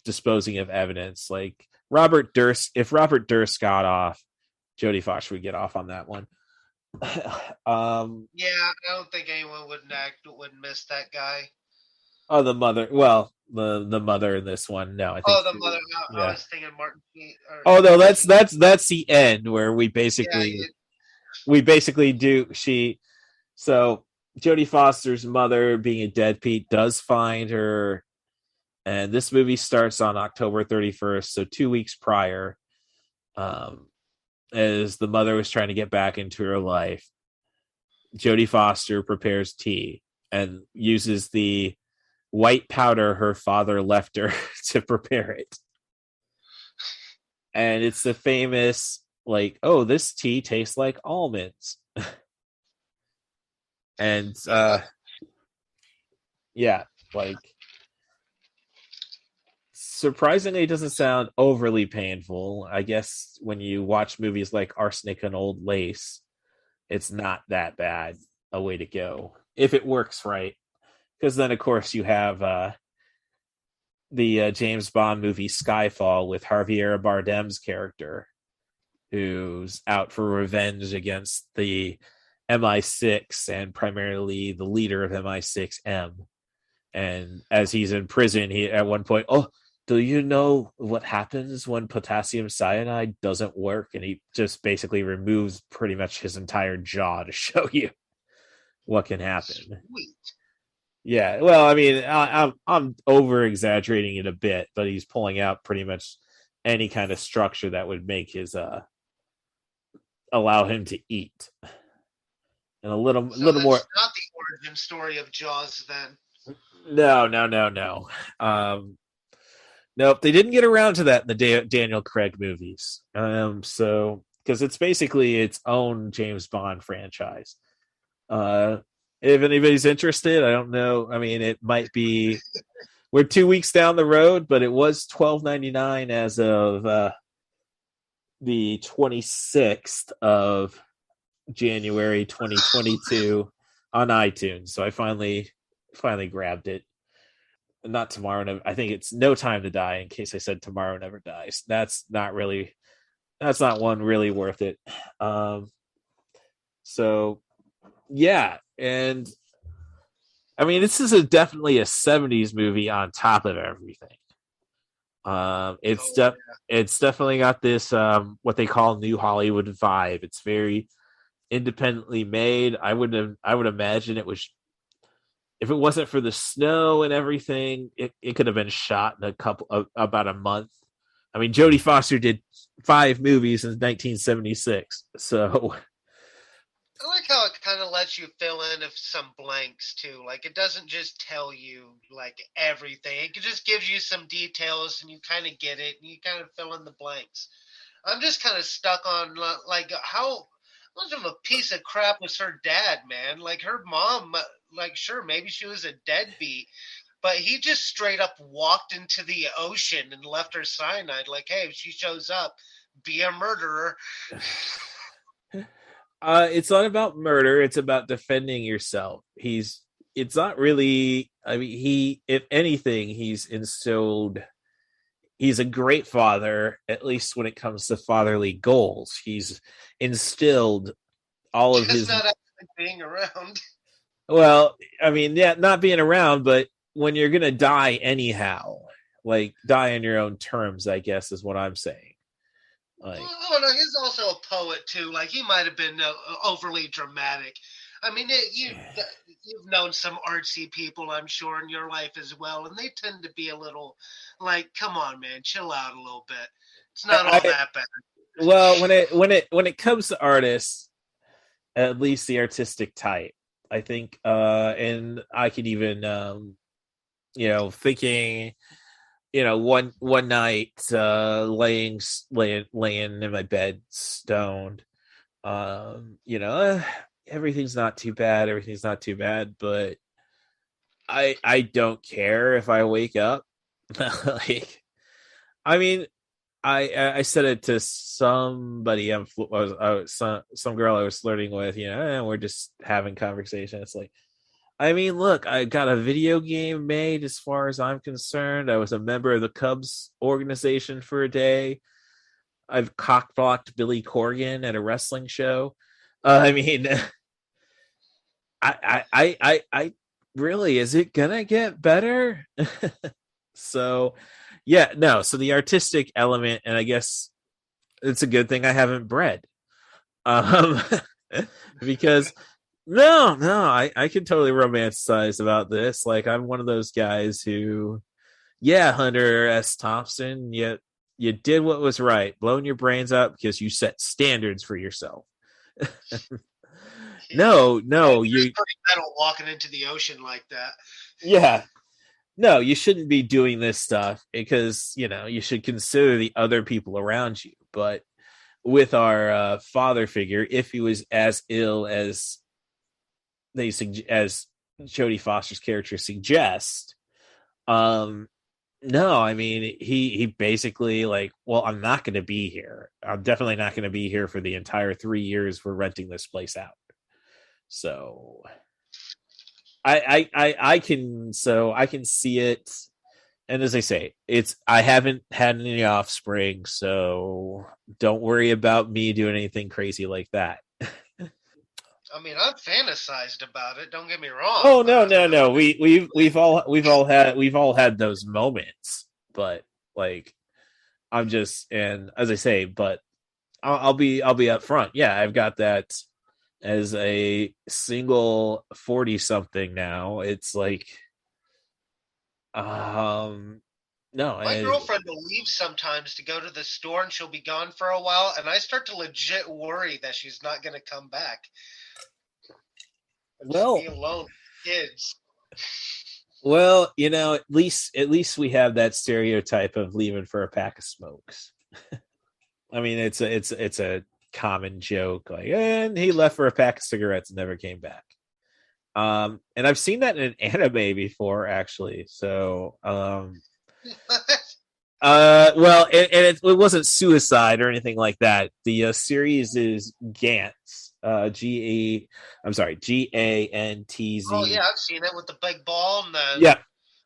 disposing of evidence. Like if Robert Durst got off, Jodie Foster would get off on that one. Yeah, I don't think anyone would miss that guy. Oh, the mother. Well, the mother in this one. No, I think. The mother. I was thinking Martin Sheen. Oh no, that's the end where we basically do she. So Jodie Foster's mother, being a deadbeat, does find her, and this movie starts on October 31st, so 2 weeks prior, as the mother was trying to get back into her life. Jodie Foster prepares tea and uses the white powder her father left her to prepare it. And it's the famous, like, oh, this tea tastes like almonds. And yeah, like surprisingly it doesn't sound overly painful. I guess when you watch movies like Arsenic and Old Lace, it's not that bad a way to go if it works right. Because then of course you have the James Bond movie Skyfall with Javier Bardem's character, who's out for revenge against the MI6 and primarily the leader of MI6M. And as he's in prison, he at one point, oh, do you know what happens when potassium cyanide doesn't work? And he just basically removes pretty much his entire jaw to show you what can happen. Sweet. Yeah, well, I mean, I'm over exaggerating it a bit, but he's pulling out pretty much any kind of structure that would make his allow him to eat. And a little more. Not the origin story of Jaws, then. No. Nope, they didn't get around to that in the Daniel Craig movies. So because it's basically its own James Bond franchise. If anybody's interested, I don't know. I mean, it might be. We're 2 weeks down the road, but it was $12.99 as of the 26th of January 2022 on iTunes. So I finally grabbed it. Not Tomorrow. I think it's No Time to Die. In case I said Tomorrow Never Dies, that's not one really worth it. So yeah, and I mean this is definitely a 70s movie on top of everything. It's definitely got this what they call New Hollywood vibe. It's very independently made. I would imagine it was, if it wasn't for the snow and everything, it could have been shot in about a month. I mean, Jodie Foster did 5 movies in 1976, so I like how it kind of lets you fill in some blanks too. Like it doesn't just tell you like everything. It just gives you some details and you kind of get it and you kind of fill in the blanks. I'm just kind of stuck on like how much of a piece of crap was her dad, man. Like her mom, like sure, maybe she was a deadbeat, but he just straight up walked into the ocean and left her cyanide. Like, hey, if she shows up, be a murderer. It's not about murder. It's about defending yourself. It's not really, I mean, if anything, he's a great father, at least when it comes to fatherly goals. He's instilled all of his. Not actually being around. Well, I mean, yeah, not being around, but when you're gonna die anyhow, like die on your own terms, I guess is what I'm saying. Like, Oh no, he's also a poet too. Like he might have been overly dramatic. I mean, you've known some artsy people, I'm sure, in your life as well, and they tend to be a little like, come on, man, chill out a little bit. It's not all that bad. Well, when it comes to artists, at least the artistic type, I think, and I could even, thinking, one night, laying in my bed, stoned, everything's not too bad. Everything's not too bad, but I don't care if I wake up. Like, I mean, I said it to somebody. Some girl I was flirting with. And we're just having conversation. It's like, I mean, look, I got a video game made. As far as I'm concerned, I was a member of the Cubs organization for a day. I've cockblocked Billy Corgan at a wrestling show. I mean, I really, is it gonna get better? So, yeah, no. So the artistic element, and I guess it's a good thing I haven't bred, because no, I can totally romanticize about this. Like, I'm one of those guys who, yeah, Hunter S. Thompson, yet you did what was right, blowing your brains out because you set standards for yourself. No, you pretty metal walking into the ocean like that. Yeah. No, you shouldn't be doing this stuff because, you should consider the other people around you. But with our father figure, if he was as ill as as Jodie Foster's character suggests, no, I mean, he basically, like, well, I'm not going to be here. I'm definitely not going to be here for the entire 3 years we're renting this place out. So I can see it. And as I say, I haven't had any offspring, so don't worry about me doing anything crazy like that. I mean, I've fantasized about it. Don't get me wrong. Oh no. We've all had those moments, but like, I'm just, and as I say, but I'll be upfront. Yeah, I've got that as a single 40 something now. It's like, no, my girlfriend will leave sometimes to go to the store, and she'll be gone for a while, and I start to legit worry that she's not going to come back. Well, be alone with kids. Well, at least we have that stereotype of leaving for a pack of smokes. I mean, it's a common joke, like, and he left for a pack of cigarettes and never came back. And I've seen that in an anime before, actually. So, well, it wasn't suicide or anything like that. The series is Gantz. Gantz. Oh yeah, I've seen it with the big ball and the yeah,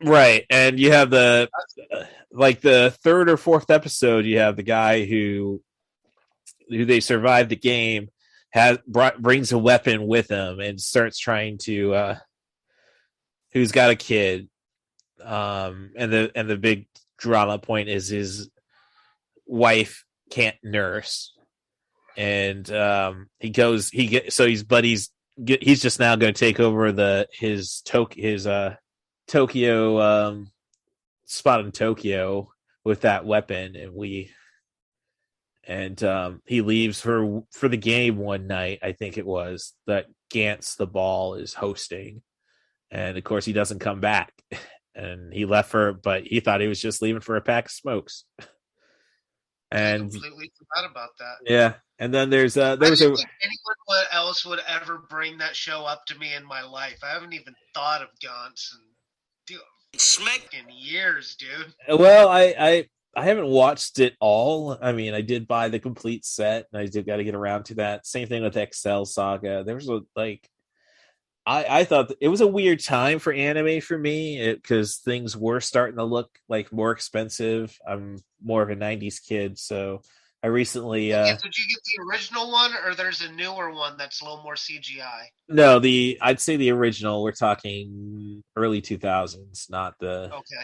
right. And you have the like the third or fourth episode. You have the guy who they survived the game brings a weapon with him and starts trying to who's got a kid. And the big drama point is his wife can't nurse. And he's just now going to take over his Tokyo spot in Tokyo with that weapon, and he leaves for the game one night. I think it was that Gantz the Ball is hosting, and of course he doesn't come back. And he left but he thought he was just leaving for a pack of smokes. And I completely forgot about that. Yeah. And then there was I don't think anyone else would ever bring that show up to me in my life. I haven't even thought of Gantz in years, dude. Well, I haven't watched it all. I mean, I did buy the complete set, and I did got to get around to that. Same thing with Excel Saga. There was I thought it was a weird time for anime for me because things were starting to look like more expensive. I'm more of a 90s kid, so I I recently Did you get the original one, or there's a newer one that's a little more CGI? no, I'd say the original. We're talking early 2000s, not the Okay.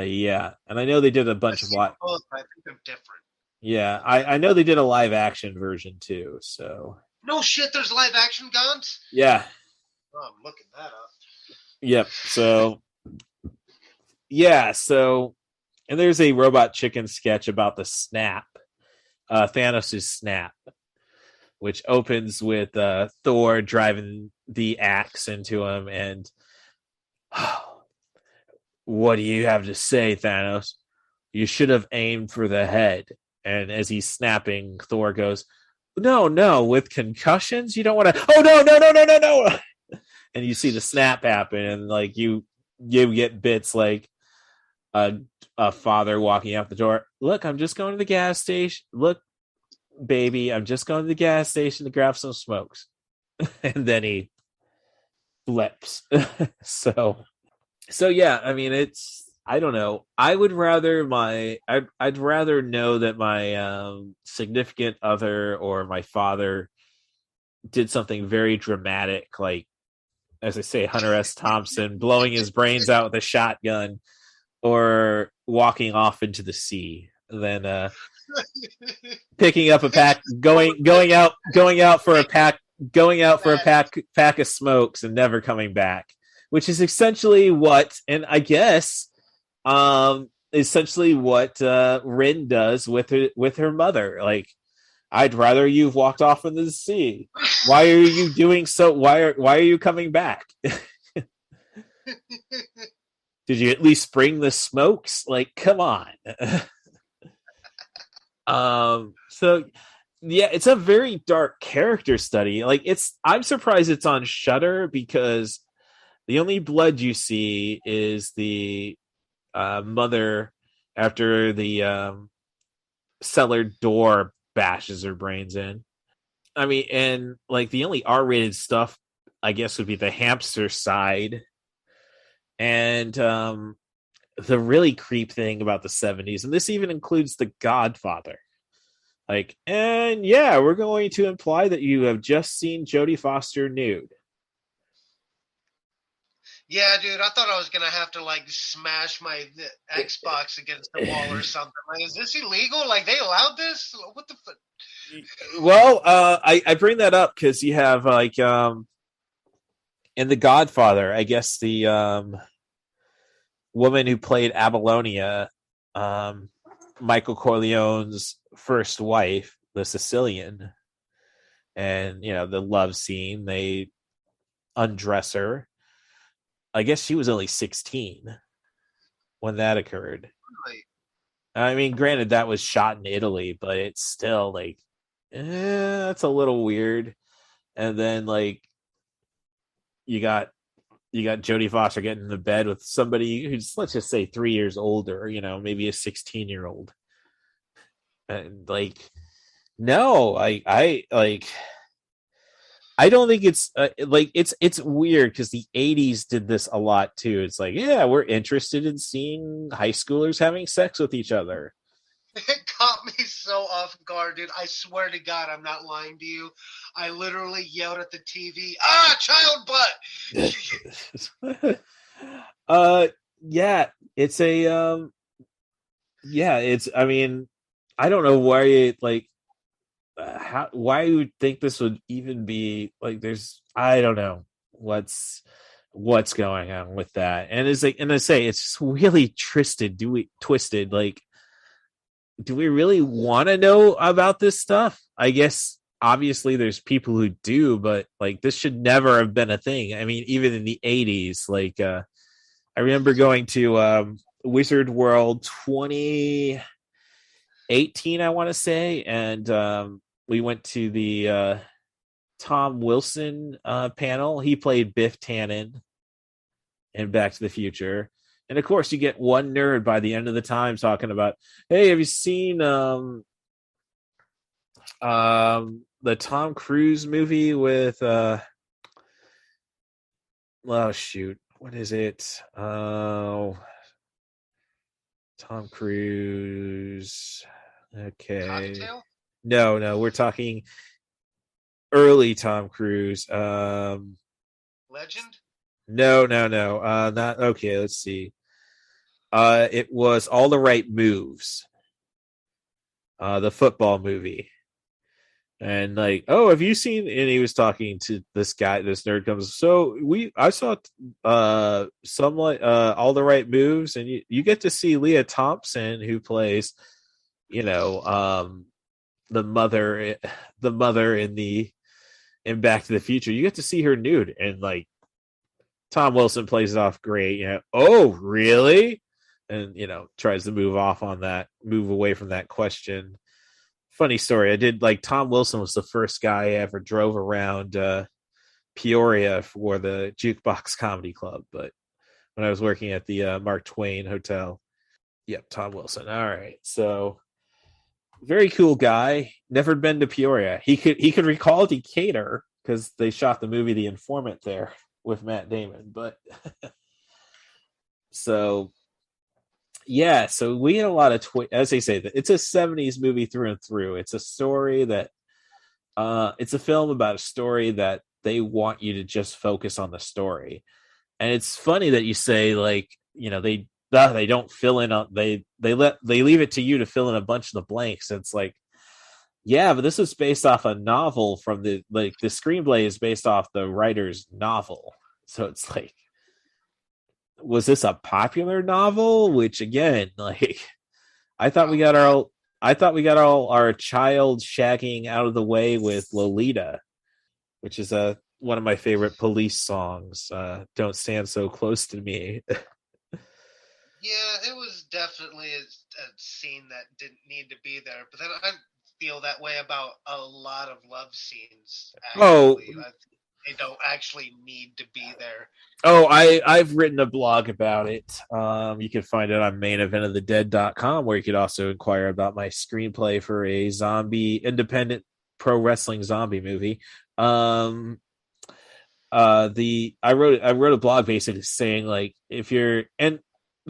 yeah. And I know they did a I've bunch of seen them both, but I think they're different. yeah, I know they did a live action version too, so No shit, there's live action guns? yeah. Oh, I'm looking that up. Yep. So yeah, so and there's a Robot Chicken sketch about the snap, Thanos' snap, which opens with Thor driving the axe into him and what do you have to say, Thanos? You should have aimed for the head. And as he's snapping, Thor goes, no, with concussions, you don't want to. Oh no. And you see the snap happen, and like you get bits like a father walking out the door. Look, I'm just going to the gas station. Look, baby, I'm just going to the gas station to grab some smokes. And then he flips. So yeah, I mean, it's I don't know. I would rather I'd rather know that my significant other or my father did something very dramatic, like as I say, Hunter S. Thompson blowing his brains out with a shotgun or walking off into the sea than picking up a pack, going out for a pack of smokes and never coming back, which is essentially what, and I guess, essentially what Rin does with her mother. Like, I'd rather you've walked off into the sea. Why are you doing so? Why are you coming back? Did you at least bring the smokes? Like, come on. So yeah, it's a very dark character study. Like, I'm surprised it's on Shudder because the only blood you see is the mother after the cellar door bashes her brains in. I mean, and like the only R-rated stuff, I guess, would be the hamster side. And the really creep thing about the 70s, and this even includes The Godfather. Like, and yeah, we're going to imply that you have just seen Jodie Foster nude. Yeah, dude, I thought I was gonna have to like smash my Xbox against the wall or something. Like, is this illegal? Like, they allowed this? What the fuck? Well, I bring that up because you have like in The Godfather, I guess the woman who played Abalonia, Michael Corleone's first wife, the Sicilian, and you know the love scene, they undress her. I guess she was only 16 when that occurred. Really? I mean, granted, that was shot in Italy, but it's still like, that's a little weird. And then like you got Jodie Foster getting in the bed with somebody who's, let's just say, 3 years older, you know, maybe a 16-year-old. And like, no, I like, I don't think it's like it's weird because the 80s did this a lot too. It's like, yeah, we're interested in seeing high schoolers having sex with each other. It caught me so off guard, dude. I swear to God, I'm not lying to you. I literally yelled at the TV, child butt! Yeah, it's a yeah, it's, I mean, I don't know why it like why you would think this would even be like, there's, I don't know what's going on with that. And it's like, and I say it's really twisted. Like, do we really want to know about this stuff? I guess obviously there's people who do, but like this should never have been a thing. I mean, even in the 80s, like I remember going to Wizard World 2018, I want to say, and we went to the Tom Wilson panel. He played Biff Tannen in Back to the Future. And of course, you get one nerd by the end of the time talking about, hey, have you seen the Tom Cruise movie with oh shoot, what is it? Oh, Tom Cruise. Okay. Cottontail? No, we're talking early Tom Cruise. Legend? No. Not okay. Let's see. It was All the Right Moves. The football movie. And like, oh, have you seen? And he was talking to this guy. This nerd comes. So I saw some like All the Right Moves, and you get to see Leah Thompson, who plays, you know, the mother, in Back to the Future. You get to see her nude, and like Tom Wilson plays it off great. Oh, really? And tries to move away from that question. Funny story. I did like Tom Wilson was the first guy I ever drove around Peoria for the Jukebox Comedy Club, but when I was working at the Mark Twain Hotel. Yep, Tom Wilson. All right, so very cool guy. Never been to Peoria. He could recall Decatur because they shot the movie The Informant there with Matt Damon. But so yeah, so we had a lot of as they say, it's a 70s movie through and through. It's a story that it's a film about a story that they want you to just focus on the story. And it's funny that you say like, they don't fill in they leave it to you to fill in a bunch of the blanks. It's like, yeah, but this is based off a novel from the screenplay is based off the writer's novel. So it's like, was this a popular novel? Which again, like, I thought we got all our child shagging out of the way with Lolita, which is one of my favorite Police songs. Don't Stand So Close to Me. Yeah, it was definitely a scene that didn't need to be there. But then I feel that way about a lot of love scenes. Actually. They don't actually need to be there. Oh, I've written a blog about it. You can find it on maineventofthedead.com, where you could also inquire about my screenplay for a zombie independent pro wrestling zombie movie. I wrote a blog basically saying like, if you're, and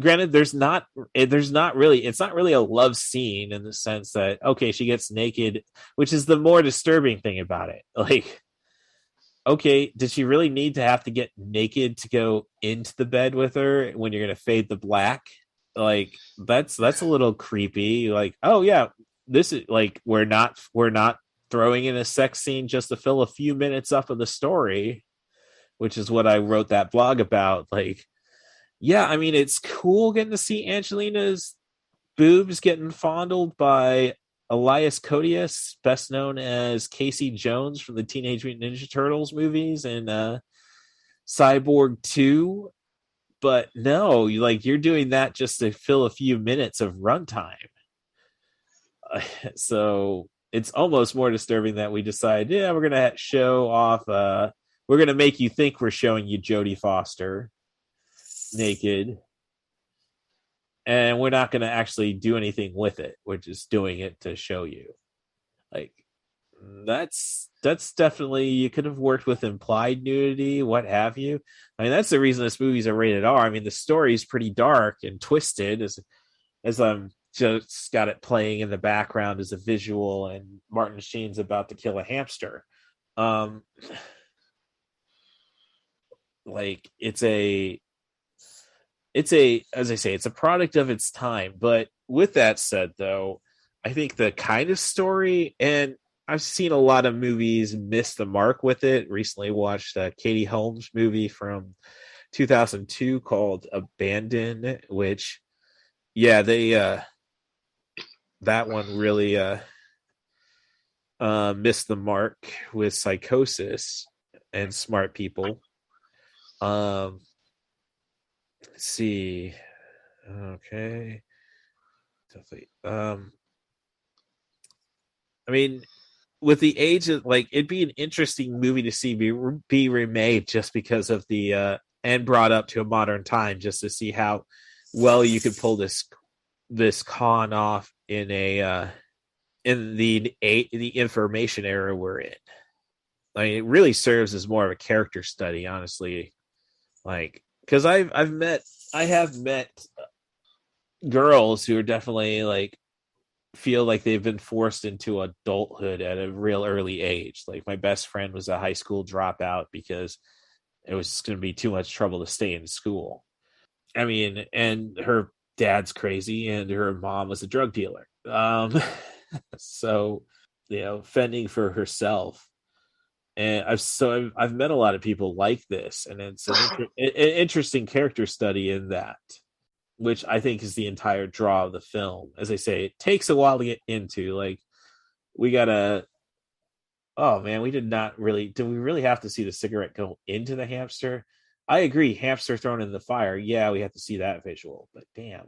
granted it's not really a love scene in the sense that, okay, she gets naked, which is the more disturbing thing about it. Like, okay, did she really need to have to get naked to go into the bed with her when you're going to fade the black? Like, that's a little creepy. Like, oh yeah, this is like, we're not throwing in a sex scene just to fill a few minutes up of the story, which is what I wrote that blog about. Like, yeah, I mean, it's cool getting to see Angelina's boobs getting fondled by Elias Koteas, best known as Casey Jones from the Teenage Mutant Ninja Turtles movies and Cyborg 2. But no, you're doing that just to fill a few minutes of runtime. So it's almost more disturbing that we decide, yeah, we're going to show off, we're going to make you think we're showing you Jodie Foster naked. And we're not going to actually do anything with it. We're just doing it to show you. Like, that's definitely, you could have worked with implied nudity, what have you. I mean, that's the reason this movie's a rated R. I mean, the story is pretty dark and twisted, as I'm just got it playing in the background as a visual, and Martin Sheen's about to kill a hamster. Like, it's as I say, it's a product of its time. But with that said, though, I think the kind of story, and I've seen a lot of movies miss the mark with it. Recently watched a Katie Holmes movie from 2002 called Abandon, which, yeah, they that one really missed the mark with psychosis and smart people. Let's see. Okay. I mean, with the age of, like, it'd be an interesting movie to see be remade just because of the and brought up to a modern time, just to see how well you could pull this con off in a in the information era we're in. I mean, it really serves as more of a character study, honestly. Like, because I have met girls who are definitely like feel like they've been forced into adulthood at a real early age. Like my best friend was a high school dropout because it was going to be too much trouble to stay in school. I mean, and her dad's crazy and her mom was a drug dealer. So, fending for herself. And I've met a lot of people like this, and it's an interesting character study in that, which I think is the entire draw of the film. As I say, it takes a while to get into. Like, we gotta. Oh man, we did not really. Do we really have to see the cigarette go into the hamster? I agree, hamster thrown in the fire. Yeah, we have to see that visual, but damn.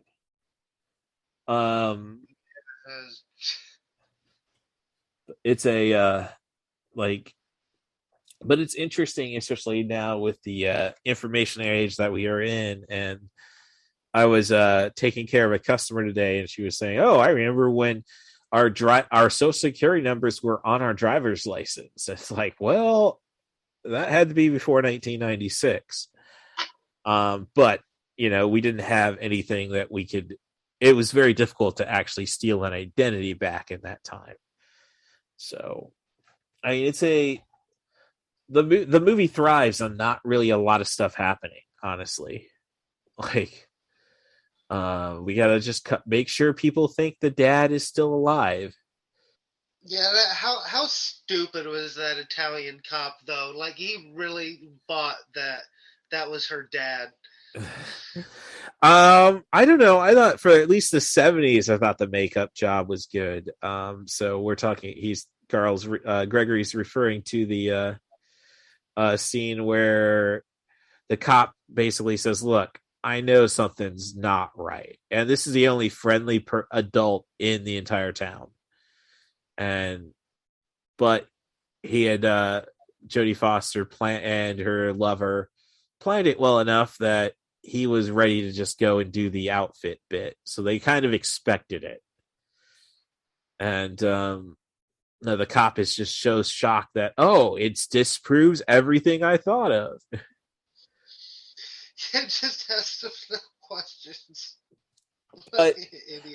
It's a like, but it's interesting, especially now with the information age that we are in. And I was taking care of a customer today, and she was saying, "Oh, I remember when our social security numbers were on our driver's license." It's like, well, that had to be before 1996. But we didn't have anything that we could. It was very difficult to actually steal an identity back in that time. So, I mean, it's the movie thrives on not really a lot of stuff happening, honestly. Like, we gotta just make sure people think the dad is still alive. Yeah, how stupid was that Italian cop though? Like, he really bought that was her dad. I don't know. I thought for at least the 70s, I thought the makeup job was good. So we're talking. Gregory's referring to the scene where the cop basically says, "Look, I know something's not right, and this is the only friendly adult in the entire town." But he had Jodie Foster and her lover planned it well enough that he was ready to just go and do the outfit bit, so they kind of expected it. And the cop is just so shocked that, oh, it disproves everything I thought of. It just has some questions. But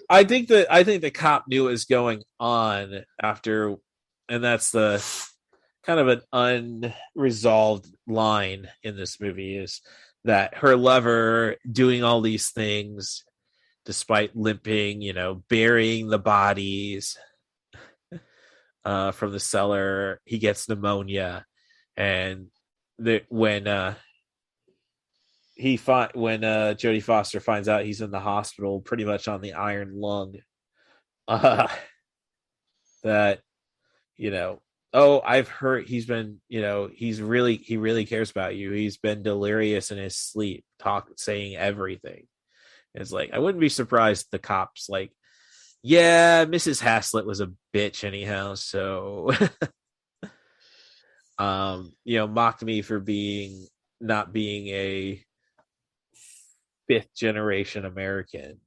I think the cop knew what was going on after, and that's the kind of an unresolved line in this movie, is that her lover doing all these things despite limping, burying the bodies from the cellar. He gets pneumonia, and when Jodie Foster finds out he's in the hospital, pretty much on the iron lung, that oh, I've heard he's been, he really cares about you. He's been delirious in his sleep, saying everything. And it's like, I wouldn't be surprised if the cops like, yeah, Mrs. Haslett was a bitch anyhow, so mocked me for not being a fifth generation American,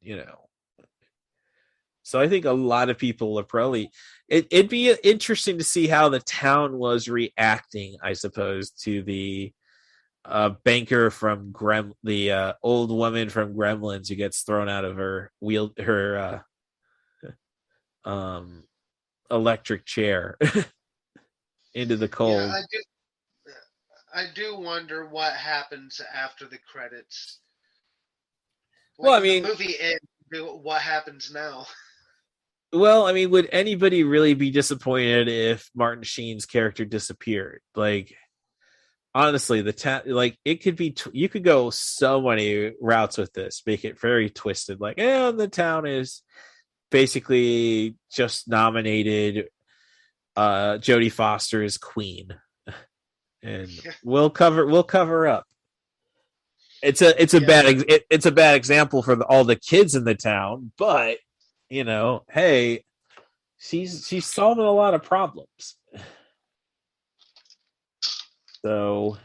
So I think a lot of people are probably. It'd be interesting to see how the town was reacting, I suppose, to the banker from the old woman from Gremlins who gets thrown out of her electric chair into the cold. Yeah, I do wonder what happens after the credits. Like, well, I mean, the movie ends. What happens now? Well, I mean, would anybody really be disappointed if Martin Sheen's character disappeared? Like, honestly, it could be. You could go so many routes with this, make it very twisted. Like, the town is basically just nominated Jodie Foster as queen, and we'll cover up. It's a bad example for all the kids in the town, but hey, she's solving a lot of problems. So,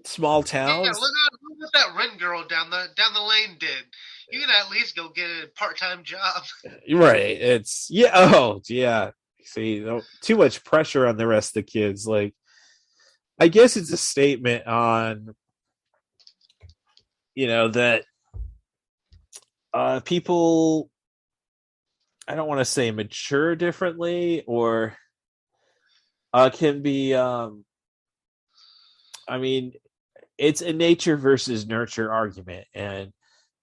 small towns. Yeah, look what that rent girl down the lane did. You can at least go get a part-time job. Right. It's Oh, yeah. See, too much pressure on the rest of the kids. Like, I guess it's a statement on, that people I don't want to say mature differently, or can be. I mean, it's a nature versus nurture argument, and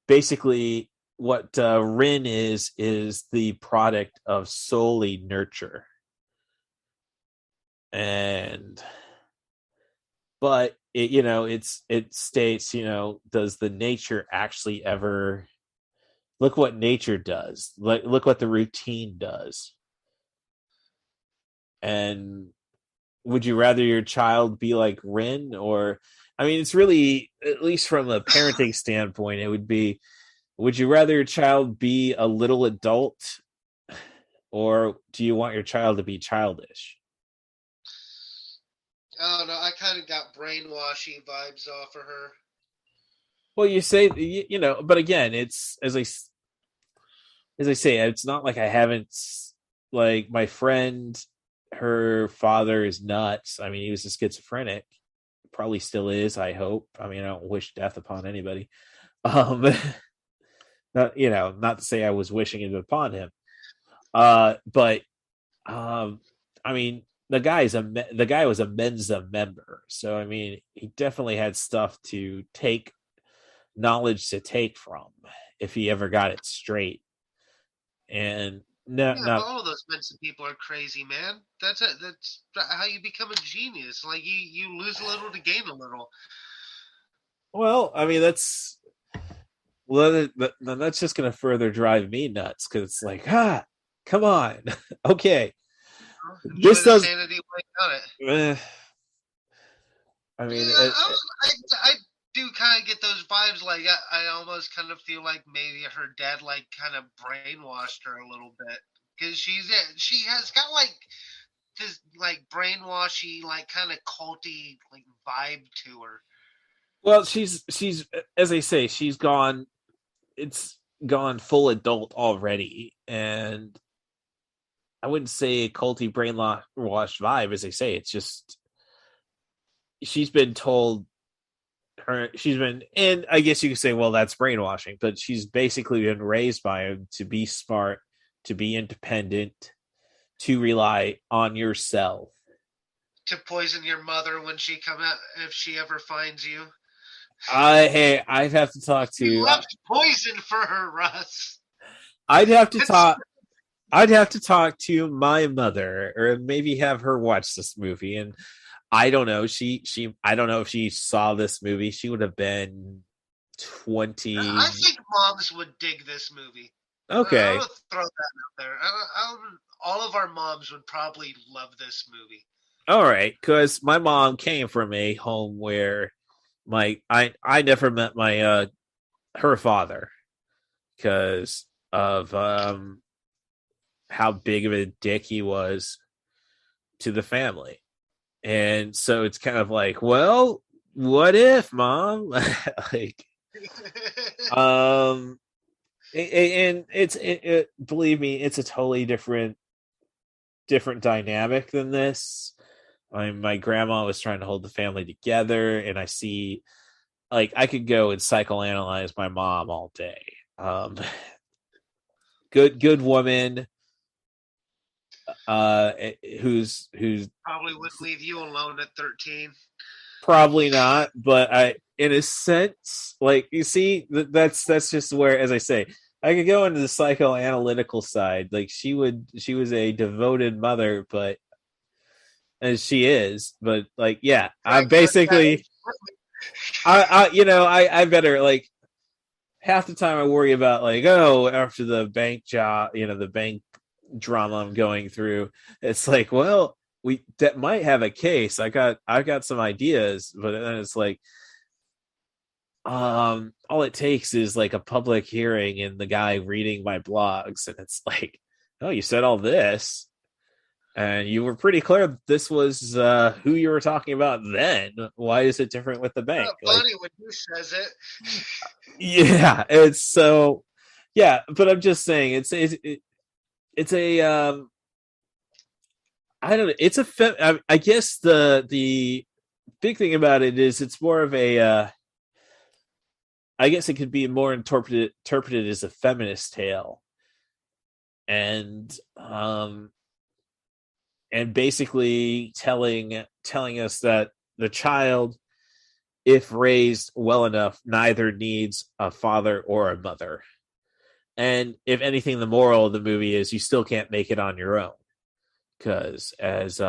basically, what Rin is the product of solely nurture, and but it states, does the nature actually ever look what nature does? Look what the routine does. And would you rather your child be like Rin, or I mean, it's really, at least from a parenting standpoint, it would be, would you rather your child be a little adult, or do you want your child to be childish? I don't know. I kind of got brainwashy vibes off of her. Well, you say, but again, it's as I say, it's not like I haven't, like, my friend, her father is nuts. I mean, he was a schizophrenic, probably still is, I hope. I mean, I don't wish death upon anybody. Not to say I was wishing it upon him. But I mean, the guy was a Mensa member, so I mean, he definitely had stuff to take, knowledge to take from, if he ever got it straight. And no, Yeah, but not all of those Benson people are crazy, man. That's it. That's how you become a genius. Like you lose a little to gain a little. well. I mean, that's just going to further drive me nuts, because it's like, come on, okay, Enjoy this the does. sanity way on it. I mean, Yeah, I do kind of get those vibes. Like I almost kind of feel like maybe her dad like kind of brainwashed her a little bit because she has got like this like brainwashy like kind of culty like vibe to her. well, she's as I say, she's gone. It's gone full adult already, and I wouldn't say a culty brainwash vibe. As I say, it's just she's been told she's been, and I guess you could say, well, that's brainwashing, but she's basically been raised by him to be smart, to be independent, to rely on yourself. To poison your mother when she come out if she ever finds you. I'd have to talk You to. left poison for her, Russ. I'd have to talk. I'd have to talk to my mother, or maybe have her watch this movie. And I don't know. I don't know if she saw this movie. She would have been 20. I think moms would dig this movie. Okay. I'm gonna throw that out there. All of our moms would probably love this movie. All right, because my mom came from a home where I never met my her father because of how big of a dick he was to the family. And so it's kind of like, well, what if, mom? Like, and believe me, it's a totally different dynamic than this. My grandma was trying to hold the family together, and I see, like, I could go and psychoanalyze my mom all day. Good woman, who's probably wouldn't leave you alone at 13. Probably not, but in a sense, like, you see, that's just where, as I say, I could go into the psychoanalytical side. Like, she was a devoted mother, but as she is, but like, yeah, I'm basically, I better, like, half the time I worry about, like, oh, after the bank job, the bank drama I'm going through, it's like, well, that might have a case. I've got some ideas, but then it's like, all it takes is like a public hearing and the guy reading my blogs, and it's like, oh, you said all this, and you were pretty clear that this was who you were talking about then. Why is it different with the bank? Funny when you says it. Yeah, it's so, yeah, but I'm just saying, it's a I don't know. It's I guess the big thing about it is it's more of a. I guess it could be more interpreted as a feminist tale, and basically telling us that the child, if raised well enough, neither needs a father or a mother. And if anything, the moral of the movie is you still can't make it on your own. Because as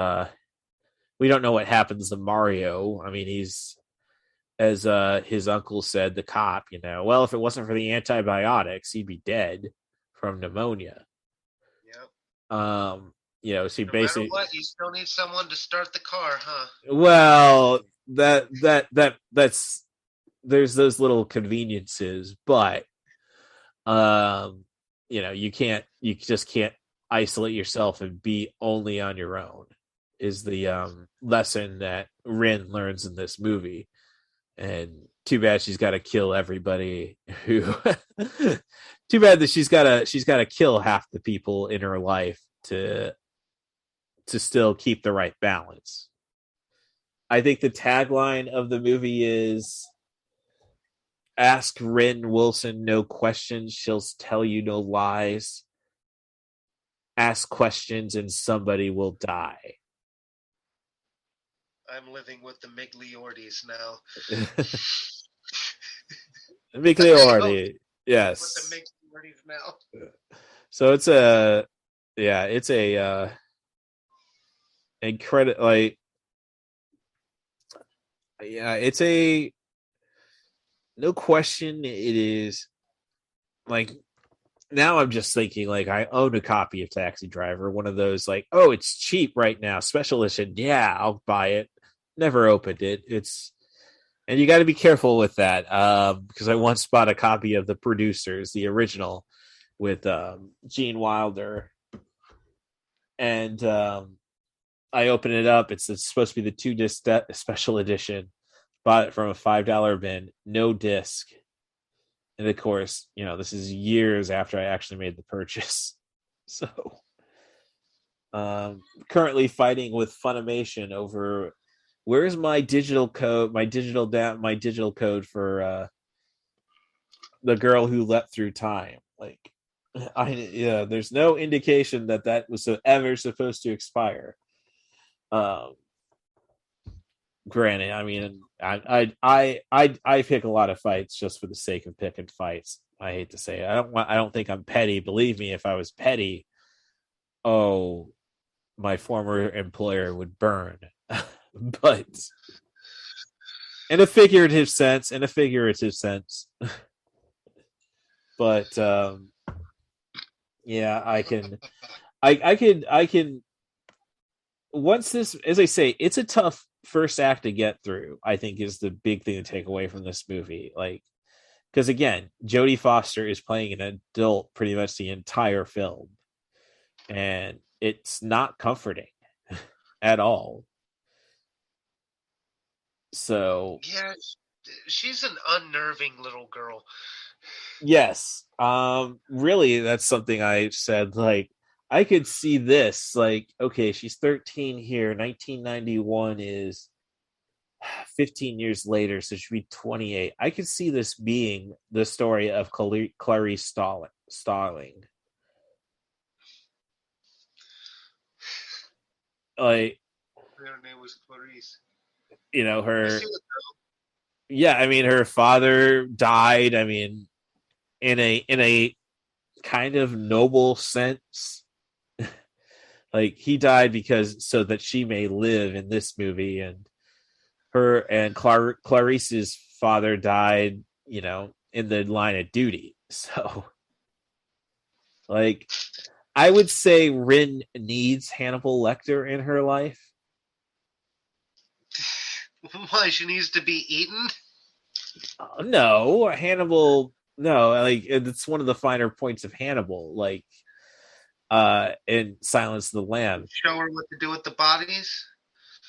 we don't know what happens to Mario. I mean, he's, as his uncle said, the cop, well, if it wasn't for the antibiotics, he'd be dead from pneumonia. Yep. So No basically, matter what, you still need someone to start the car, huh? well, that's there's those little conveniences, but you just can't isolate yourself and be only on your own, is the lesson that Rin learns in this movie. And too bad she's got to kill everybody who too bad that she's got to kill half the people in her life to still keep the right balance. I think the tagline of the movie is, ask Rin Wilson no questions, she'll tell you no lies. Ask questions and somebody will die. I'm living with the Migliortis now. Migliorti, yes. With the Migliortis now. So it's a incredible, like, it's a, no question, it is, like, now I'm just thinking, like, I own a copy of Taxi Driver, one of those, like, oh, it's cheap right now, special edition, yeah, I'll buy it. Never opened it. And you got to be careful with that, because I once bought a copy of The Producers, the original, with Gene Wilder, and I open it up. It's supposed to be the 2-disc special edition. Bought it from a $5 bin, no disc. And of course, this is years after I actually made the purchase. So, currently fighting with Funimation over where's my digital code, my digital code for The Girl Who Leapt Through Time. Like, there's no indication that was ever supposed to expire. Granted, I mean, I pick a lot of fights just for the sake of picking fights. I hate to say it. I don't think I'm petty. Believe me, if I was petty, my former employer would burn. But in a figurative sense, but I can once this, as I say, it's a tough first act to get through, I think, is the big thing to take away from this movie. Like, because again, Jodie Foster is playing an adult pretty much the entire film, and it's not comforting at all. So yeah, she's an unnerving little girl. Yes, really, that's something I said. Like, I could see this. Like, okay, she's 13 here. 1991 is 15 years later, so she'd be 28. I could see this being the story of Clarice Starling. Like, her name was Clarice. Her. Yeah, I mean, her father died. I mean, in a kind of noble sense. Like, he died so that she may live in this movie, and Clarice's father died, in the line of duty. So, like, I would say Rin needs Hannibal Lecter in her life. Why, she needs to be eaten? No, Hannibal. No, like, it's one of the finer points of Hannibal. Like, in Silence of the Lambs. Show her what to do with the bodies?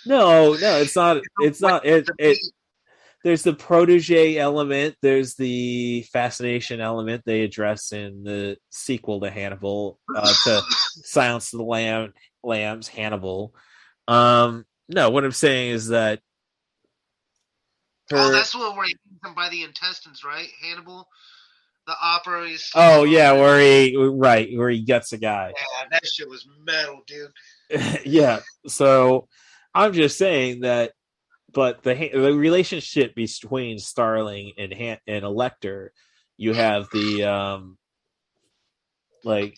No, it's not. It's not. There's the protege element. There's the fascination element they address in the sequel to Hannibal, to Silence of the Lambs, Hannibal. No, what I'm saying is that. That's what we're eating them by the intestines, right? Hannibal. The opera. He's Oh yeah, where he gets a guy. Yeah, that shit was metal, dude. Yeah. So I'm just saying that, but the relationship between Starling and Elector, you have the like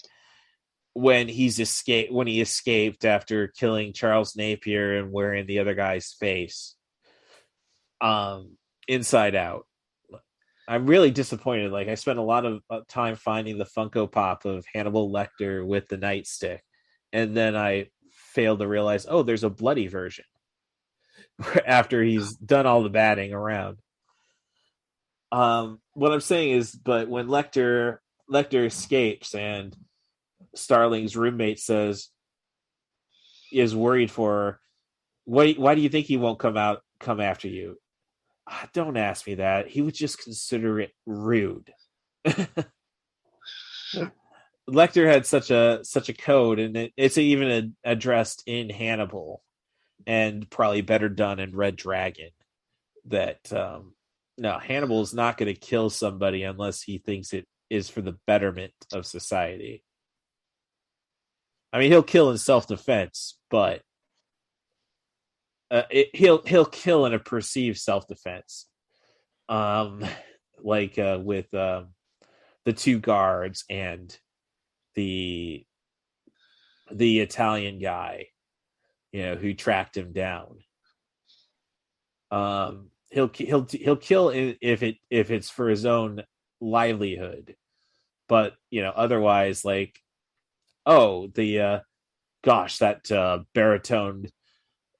when he escaped after killing Charles Napier and wearing the other guy's face, Inside Out. I'm really disappointed. Like, I spent a lot of time finding the Funko Pop of Hannibal Lecter with the nightstick, and then I failed to realize, oh, there's a bloody version after he's done all the batting around. What I'm saying is, but when Lecter escapes and Starling's roommate is worried for her, why do you think he won't come after you? Don't ask me that. He would just consider it rude. Lecter had such a code, and it's even addressed in Hannibal, and probably better done in Red Dragon. That no, Hannibal is not going to kill somebody unless he thinks it is for the betterment of society. I mean, he'll kill in self-defense, but he'll kill in a perceived self-defense. Like with the two guards and the Italian guy, who tracked him down. He'll kill if it's for his own livelihood, but otherwise, like, oh, that baritone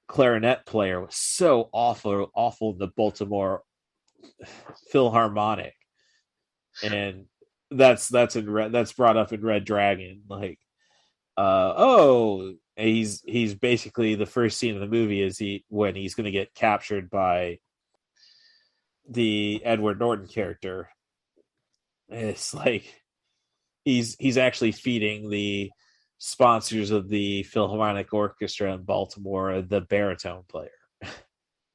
clarinet player was so awful in the Baltimore Philharmonic, and that's brought up in Red Dragon. Like, he's basically, the first scene of the movie is when he's going to get captured by the Edward Norton character. It's like he's actually feeding the sponsors of the Philharmonic Orchestra in Baltimore the baritone player.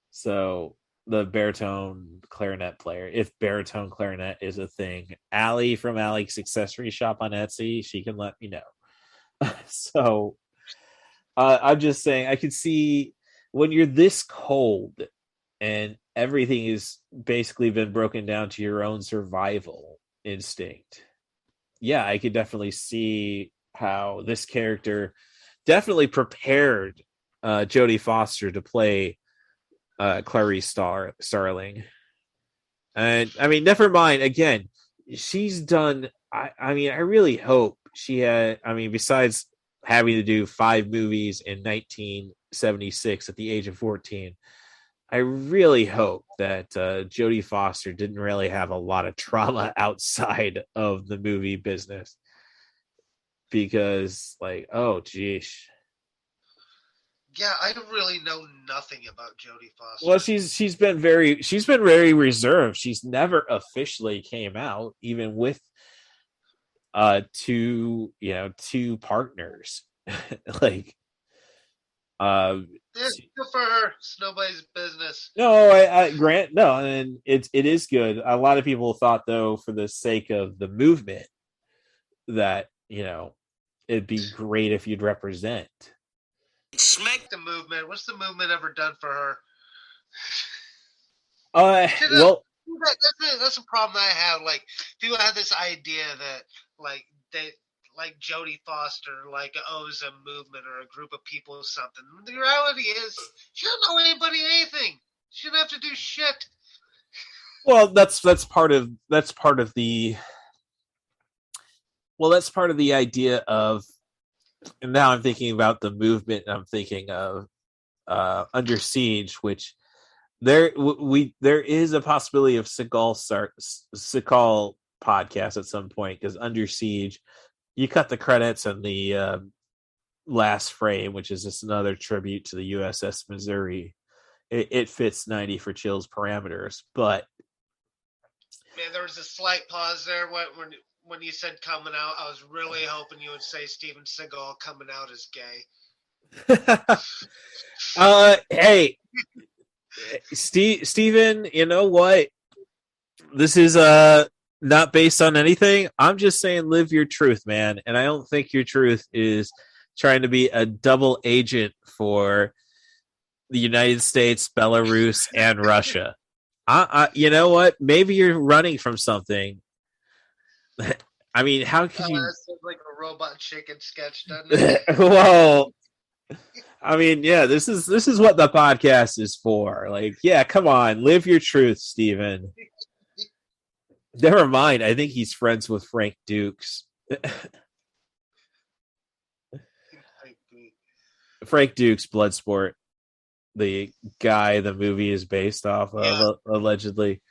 So the baritone clarinet player, if baritone clarinet is a thing, Allie from Alex Accessory Shop on Etsy, she can let me know. So I'm just saying, I could see when you're this cold and everything is basically been broken down to your own survival instinct. Yeah, I could definitely see how this character definitely prepared Jodie Foster to play Clarice Starling. And I mean, never mind. Again, she's done. I mean, I really hope she had. I mean, besides having to do 5 movies in 1976 at the age of 14, I really hope that Jodie Foster didn't really have a lot of trauma outside of the movie business, because, like, oh, geez. Yeah, I really know nothing about Jodie Foster. Well, she's been very reserved. She's never officially came out, even with two partners. Like, yeah, good for her. It's nobody's business. No, I grant no, and it is good. A lot of people thought, though, for the sake of the movement, that it'd be great if you'd represent. Smack the movement. What's the movement ever done for her? Well, that's a problem I have. Like, people have this idea that like Jodie Foster owes a movement or a group of people something. The reality is, she don't know anybody anything. She doesn't have to do shit. Well, that's part of the idea of. And now I'm thinking about the movement. I'm thinking of Under Siege, which there is a possibility of Seagal podcast at some point, because Under Siege, you cut the credits and the last frame, which is just another tribute to the USS Missouri. It fits 90 for Chill's parameters, but man, there was a slight pause there when you said coming out. I was really hoping you would say Steven Seagal coming out as gay. Hey, Steven, you know what? This is not based on anything. I'm just saying live your truth, man. And I don't think your truth is trying to be a double agent for the United States, Belarus, and Russia. You know what? Maybe you're running from something. I mean, how could you? That sounds like a Robot Chicken sketch, doesn't it? Well, I mean, yeah, this is what the podcast is for. Like, yeah, come on, live your truth, Steven. Never mind. I think he's friends with Frank Dukes. Frank Dukes, Bloodsport, the guy the movie is based off of, allegedly.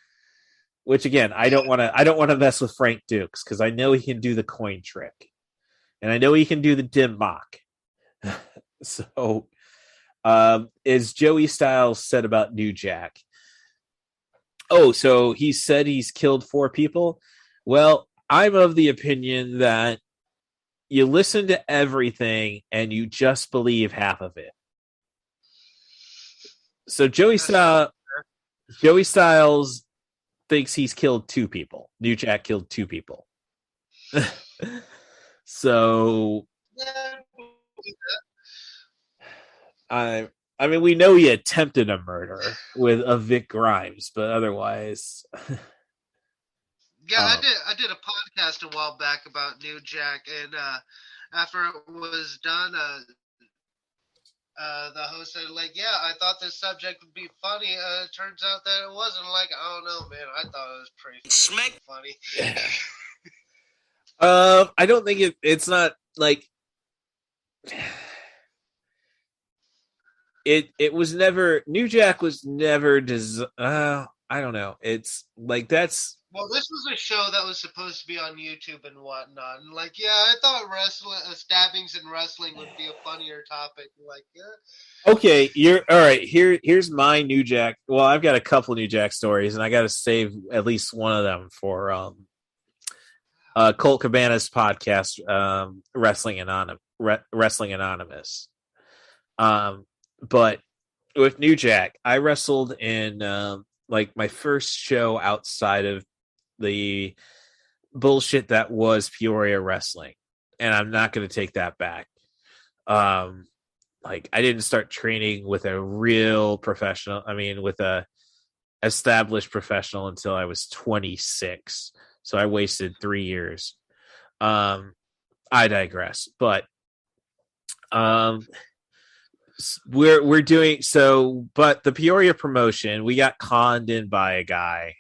Which again, I don't want to mess with Frank Dukes because I know he can do the coin trick, and I know he can do the dim mock. So, as Joey Styles said about New Jack. Oh, so he said he's killed 4 people. Well, I'm of the opinion that you listen to everything and you just believe half of it. So Joey Styles thinks he's killed 2 people. New Jack killed 2 people. So I mean, we know he attempted a murder with a Vic Grimes, but otherwise, yeah, I did a podcast a while back about New Jack, and after it was done, the host said, like, yeah, I thought this subject would be funny. It turns out that it wasn't. Like, I don't know, man. I thought it was pretty funny. I don't think it's not like it was never. New Jack was never I don't know. It's like that's. Well, this was a show that was supposed to be on YouTube and whatnot, and like, yeah, I thought stabbings in wrestling would be a funnier topic. Like, yeah. Okay, you're all right. Here's my New Jack. Well, I've got a couple New Jack stories, and I got to save at least one of them for Colt Cabana's podcast, Wrestling Anonymous. But with New Jack, I wrestled in like my first show outside of the bullshit that was Peoria wrestling, and I'm not going to take that back. Like I didn't start training with a real professional. I mean, with a established professional until I was 26. So I wasted 3 years. I digress, but we're doing so. But the Peoria promotion, we got conned in by a guy.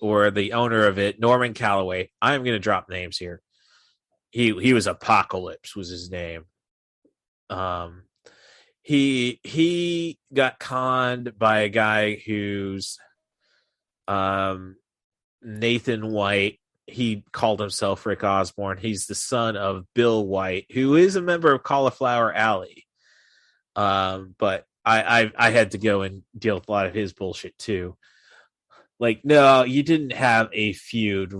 Or the owner of it, Norman Calloway. I'm going to drop names here. He was Apocalypse was his name. He got conned by a guy who's Nathan White. He called himself Rick Osborne. He's the son of Bill White, who is a member of Cauliflower Alley. But I had to go and deal with a lot of his bullshit too. Like, no, you didn't have a feud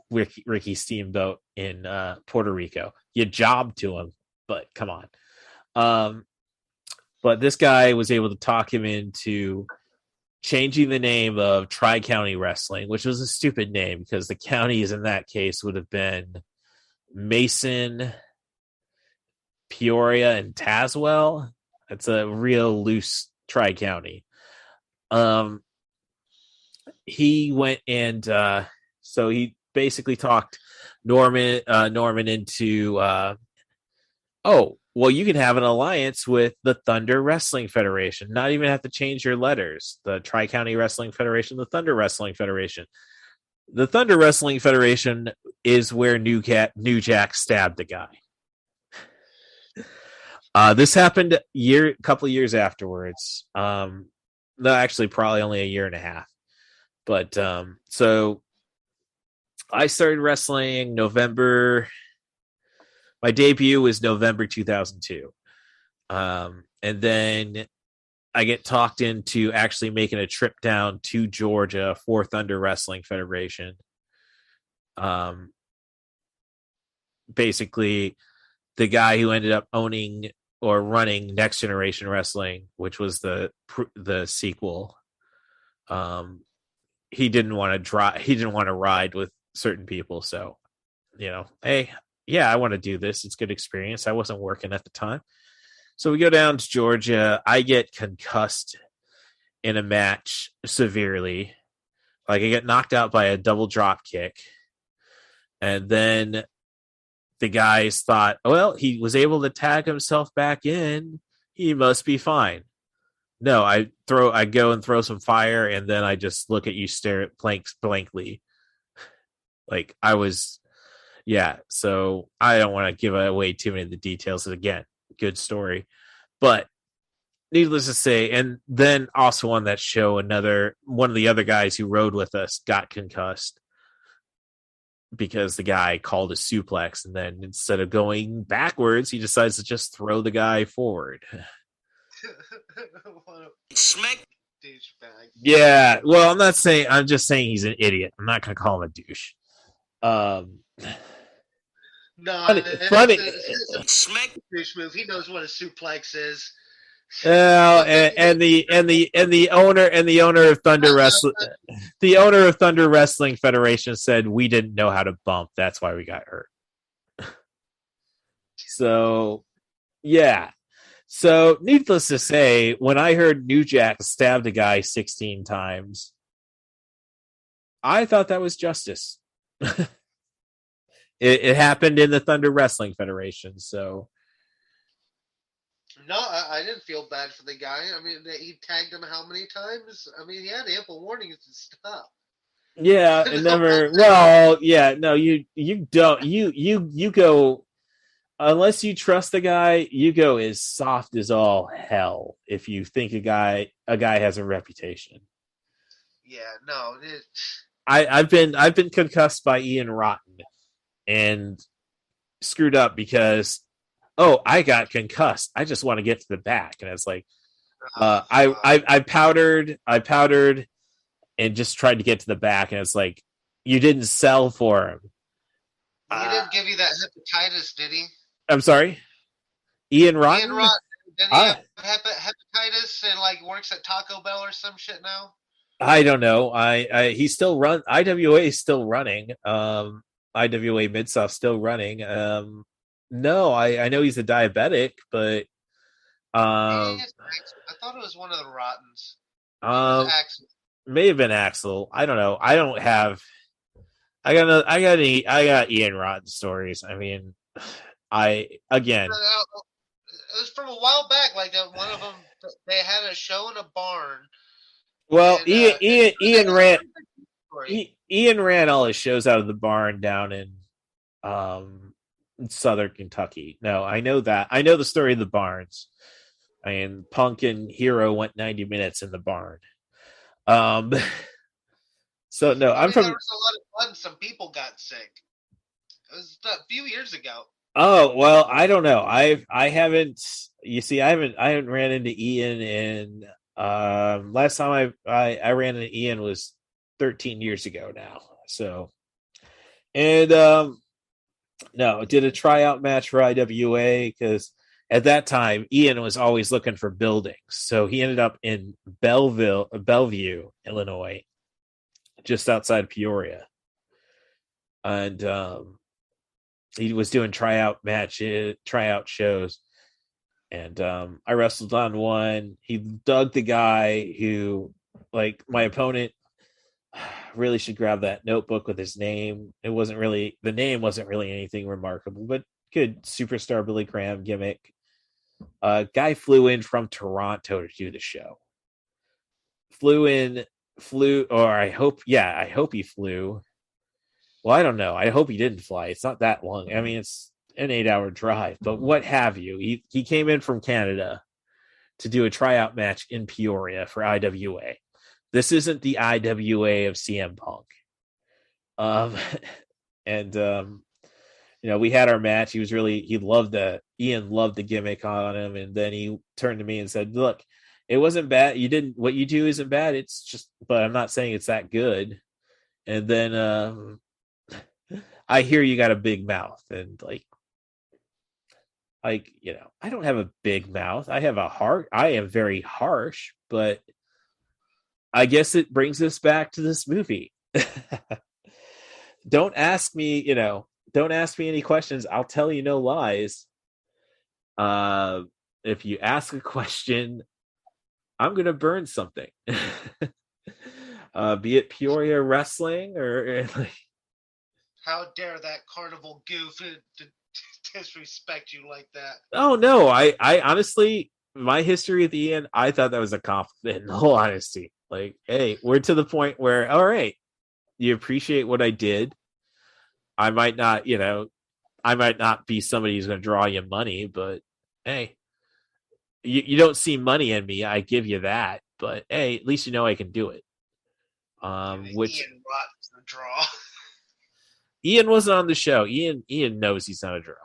with Ricky Steamboat in Puerto Rico. You jobbed to him, but come on. But this guy was able to talk him into changing the name of Tri-County Wrestling, which was a stupid name because the counties in that case would have been Mason, Peoria, and Tazewell. It's a real loose Tri-County. He went and so he basically talked Norman into you can have an alliance with the Thunder Wrestling Federation. Not even have to change your letters. The Tri-County Wrestling Federation, the Thunder Wrestling Federation. The Thunder Wrestling Federation is where New Jack stabbed the guy. This happened a couple of years afterwards. No, actually, probably only a year and a half. But so I started wrestling November. My debut was November 2002. And then I get talked into actually making a trip down to Georgia for Thunder Wrestling Federation. Basically, the guy who ended up owning or running Next Generation Wrestling, which was the sequel, he didn't want to drive. He didn't want to ride with certain people. So, hey, yeah, I want to do this. It's a good experience. I wasn't working at the time. So we go down to Georgia. I get concussed in a match severely. Like I get knocked out by a double drop kick. And then the guys thought, well, he was able to tag himself back in. He must be fine. No, I go and throw some fire, and then I just look at you, stare at blankly. Like I was, yeah. So I don't want to give away too many of the details. Again, good story, but needless to say, and then also on that show, one of the other guys who rode with us got concussed because the guy called a suplex, and then instead of going backwards, he decides to just throw the guy forward. Smack douchebag. Yeah, well, I'm just saying he's an idiot. I'm not gonna call him a douche. No, funny. Smack douche move. He knows what a suplex is. Well, and the owner of Thunder Wrestling, the owner of Thunder Wrestling Federation said we didn't know how to bump. That's why we got hurt. So, yeah. So, needless to say, when I heard New Jack stabbed a guy 16 times, I thought that was justice. It happened in the Thunder Wrestling Federation, so. No, I didn't feel bad for the guy. I mean, he tagged him how many times? I mean, he had ample warnings to stop. Yeah, it never. Well, yeah, no, you don't. You go. Unless you trust the guy, you go as soft as all hell if you think a guy has a reputation. Yeah, no. I've been concussed by Ian Rotten and screwed up because I got concussed. I just want to get to the back, and it's like I powdered and just tried to get to the back, and it's like you didn't sell for him. He didn't give you that hepatitis, did he? I'm sorry? Ian Rotten? Ian Rotten. Didn't he have hepatitis and like works at Taco Bell or some shit now? I don't know. He's still IWA is still running. IWA Mid-South still running. No, I know he's a diabetic, but I thought it was one of the Rottens. May have been Axel. I don't know. I don't have. I got Ian Rotten stories. I mean, it was from a while back. Like one of them, they had a show in a barn. Well, and, Ian ran all his shows out of the barn down in Southern Kentucky. No, I know that. I know the story of the barns. I mean, Punk and Hero went 90 minutes in the barn. So no, I'm from. There was a lot of fun. Some people got sick. It was a few years ago. Oh well, I don't know. I haven't. You see, I haven't ran into Ian in. Last time I ran into Ian was 13 years ago now. So, and no, did a tryout match for IWA because at that time Ian was always looking for buildings. So he ended up in Bellevue, Illinois, just outside Peoria, and he was doing tryout shows. And I wrestled on one. He dug the guy who, like, my opponent really should grab that notebook with his name. The name wasn't really anything remarkable, but good superstar Billy Graham gimmick. Guy flew in from Toronto to do the show. I hope he flew. Well, I don't know. I hope he didn't fly. It's not that long. I mean, it's an 8-hour drive, but what have you. He came in from Canada to do a tryout match in Peoria for IWA. This isn't the IWA of CM Punk. We had our match. Ian loved the gimmick on him, and then he turned to me and said, "Look, it wasn't bad. What you do isn't bad. It's just, but I'm not saying it's that good." And then I hear you got a big mouth, and I don't have a big mouth. I have a heart. I am very harsh, but I guess it brings us back to this movie. Don't ask me, don't ask me any questions. I'll tell you no lies. If you ask a question, I'm gonna burn something. Be it Peoria Wrestling or like. How dare that carnival goof disrespect you like that? Oh no, I honestly, my history with Ian, I thought that was a compliment. In all honesty, like, hey, we're to the point where, all right, you appreciate what I did. I might not, I might not be somebody who's going to draw you money, but hey, you don't see money in me. I give you that, but hey, at least you know I can do it. Which Ian Rotten's the draw. Ian wasn't on the show. Ian knows he's not a draw.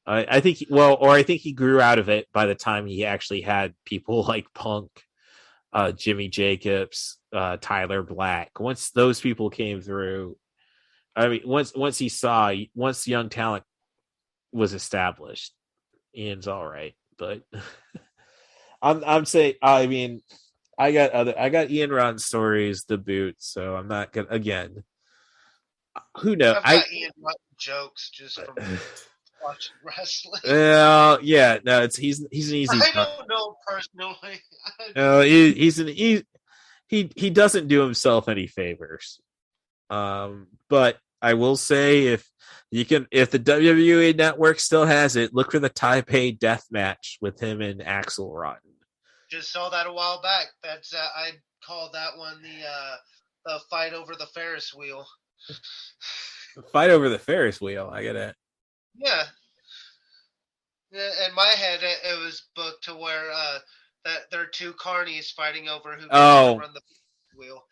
I think, I think he grew out of it by the time he actually had people like Punk, Jimmy Jacobs, Tyler Black. Once those people came through, I mean, once young talent was established, Ian's all right. But I'm saying, I mean, I got Ian Rotten stories to boot, so I'm not gonna, again. Who knows? I've got Ian Rotten jokes just from watching wrestling. Yeah, no, he's an easy. I don't know personally. No, he doesn't do himself any favors. But I will say, if the WWE Network still has it, look for the Taipei Death Match with him and Axel Rotten. Just saw that a while back. That's I call that one the fight over the Ferris wheel. Fight over the Ferris wheel. I get it. Yeah. In my head, it was booked to where that there are two carnies fighting over who can run the wheel.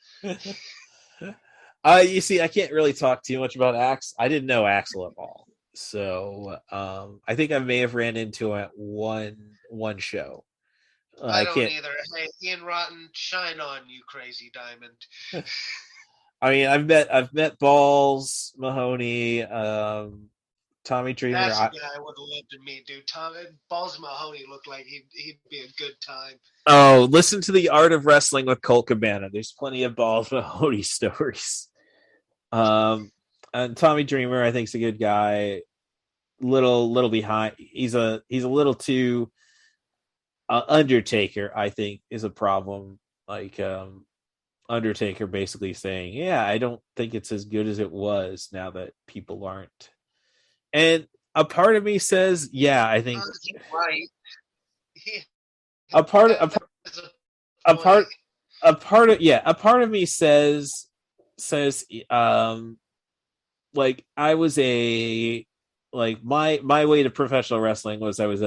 You see, I can't really talk too much about Axel. I didn't know Axel at all, so I think I may have ran into him at one show. I don't either. Hey, Ian Rotten, shine on, you crazy diamond. I mean, I've met Balls Mahoney, Tommy Dreamer. That's a guy I would have loved to meet, dude. Balls Mahoney looked like he'd be a good time. Oh, listen to the Art of Wrestling with Colt Cabana. There's plenty of Balls Mahoney stories. And Tommy Dreamer, I think, is a good guy. Little behind. He's a little too. Undertaker, I think, is a problem. Like Undertaker basically saying, "Yeah, I don't think it's as good as it was now that people aren't." And a part of me says, "Yeah, I think." Right. A part of me says, like, I was my way to professional wrestling was I was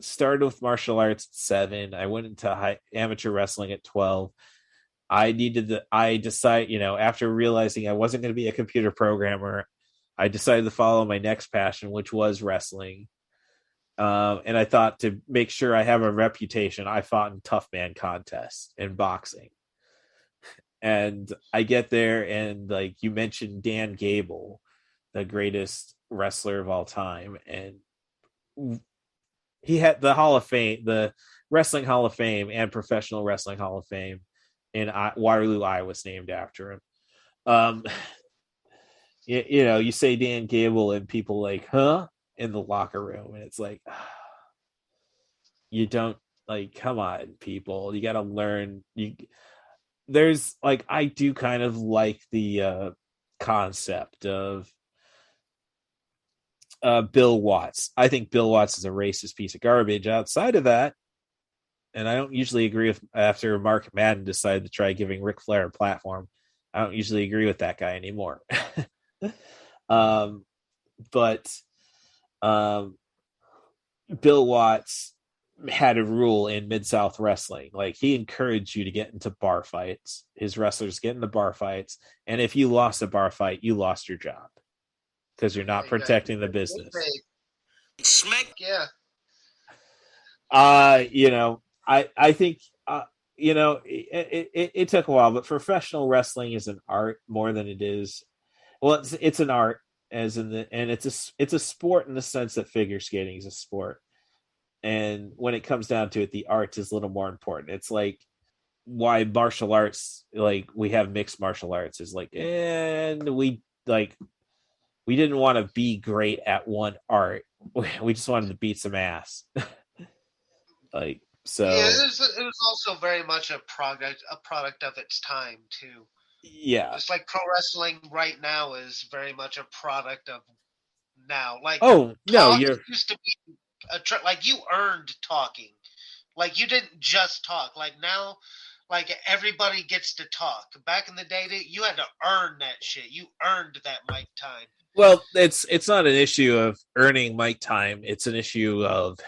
started with martial arts at 7. I went into amateur wrestling at 12. I decided, after realizing I wasn't going to be a computer programmer, I decided to follow my next passion, which was wrestling. And I thought, to make sure I have a reputation, I fought in tough man contests and boxing. And I get there, and like you mentioned, Dan Gable, the greatest wrestler of all time, and he had the Hall of Fame, the Wrestling Hall of Fame and Professional Wrestling Hall of Fame in Waterloo, Iowa, was named after him. You say Dan Gable and people like, huh? In the locker room, and it's like, you don't, like, come on, people, you got to learn. There's like, I do kind of like the concept of Bill Watts. I think Bill Watts is a racist piece of garbage. Outside of that, and I don't usually agree with, after Mark Madden decided to try giving Ric Flair a platform, I don't usually agree with that guy anymore. But Bill Watts had a rule in Mid-South Wrestling. Like, he encouraged you to get into bar fights. His wrestlers get into bar fights. And if you lost a bar fight, you lost your job, because you're not protecting the business. Smack, yeah. I think, it took a while, but professional wrestling is an art more than it is. Well, it's an art, and it's a sport in the sense that figure skating is a sport. And when it comes down to it, the art is a little more important. It's like why martial arts, like we have mixed martial arts, is like, and we didn't want to be great at one art. We just wanted to beat some ass. Like, Yeah, so it was also very much a product of its time too. yeah. Just like pro wrestling right now is very much a product of now. Like Oh no, talk you're used to be like you earned talking. Like you didn't just talk. Like now, like everybody gets to talk. Back in the day, you had to earn that shit. You earned that mic time. well. It's not an issue of earning mic time. It's an issue of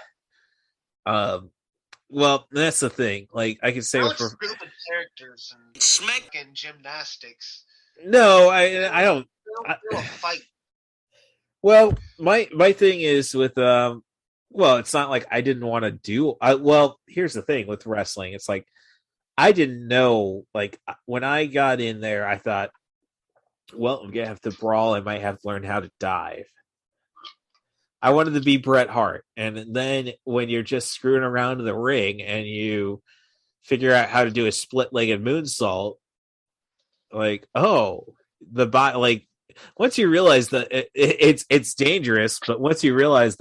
well, that's the thing. Like I can say Now it's for stupid characters and smack and gymnastics. no, I don't. They don't I, do a fight. well, my thing is with well, it's not like I didn't want to do. Well, here's the thing with wrestling. It's like I didn't know. Like when I got in there, I thought, well, I'm gonna have to brawl. I might have to learn how to dive. I wanted to be Bret Hart, and then when you're just screwing around in the ring and you figure out how to do a split-legged moonsault, like, oh, the body, like once you realize that it's dangerous, but once you realize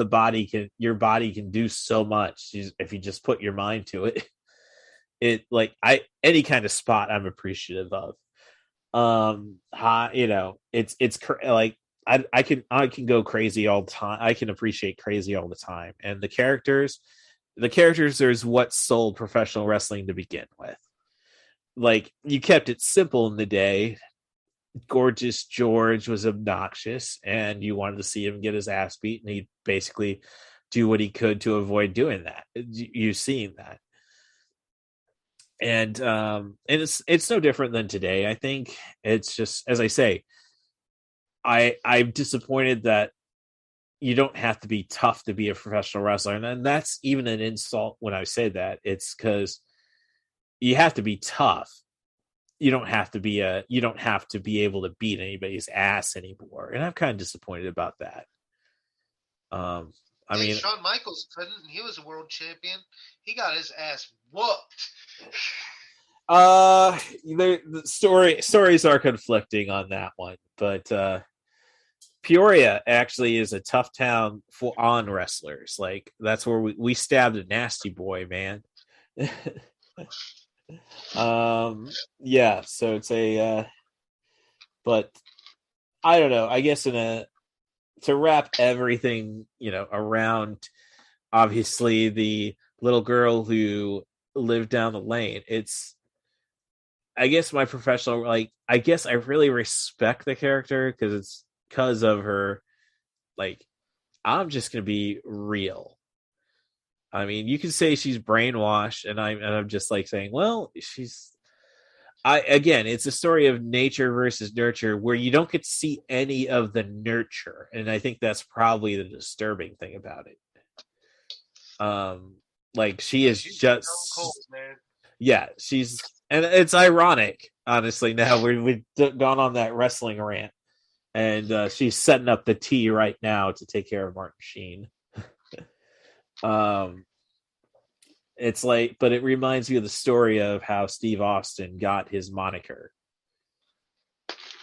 your body can do so much if you just put your mind to it. It like any kind of spot I'm appreciative of. It's like I can go crazy all the time. I can appreciate crazy all the time, and the characters there's what sold professional wrestling to begin with. Like you kept it simple in the day. Gorgeous George was obnoxious, and you wanted to see him get his ass beat, and he'd basically do what he could to avoid doing that. You've seen that. And it's no different than today. I think it's just, as I say, I'm disappointed that you don't have to be tough to be a professional wrestler, and that's even an insult when I say that. It's because you have to be tough. You don't have to be able to beat anybody's ass anymore, and I'm kind of disappointed about that. I mean, Shawn Michaels couldn't. He was a world champion. He got his ass whooped. The stories are conflicting on that one, but Peoria actually is a tough town on wrestlers. Like that's where we stabbed a nasty boy, man. Yeah, so it's a but I don't know. I guess to wrap everything, around obviously the little girl who lived down the lane. I guess my professional, like, I guess I really respect the character because of her. Like, I'm just gonna be real. I mean, you can say she's brainwashed, and I'm just like saying, well, it's a story of nature versus nurture, where you don't get to see any of the nurture, and I think that's probably the disturbing thing about it. Like she is just cold, man. Yeah, and it's ironic, honestly. Now we've gone on that wrestling rant, and she's setting up the tea right now to take care of Martin Sheen. It's like, but it reminds me of the story of how Steve Austin got his moniker.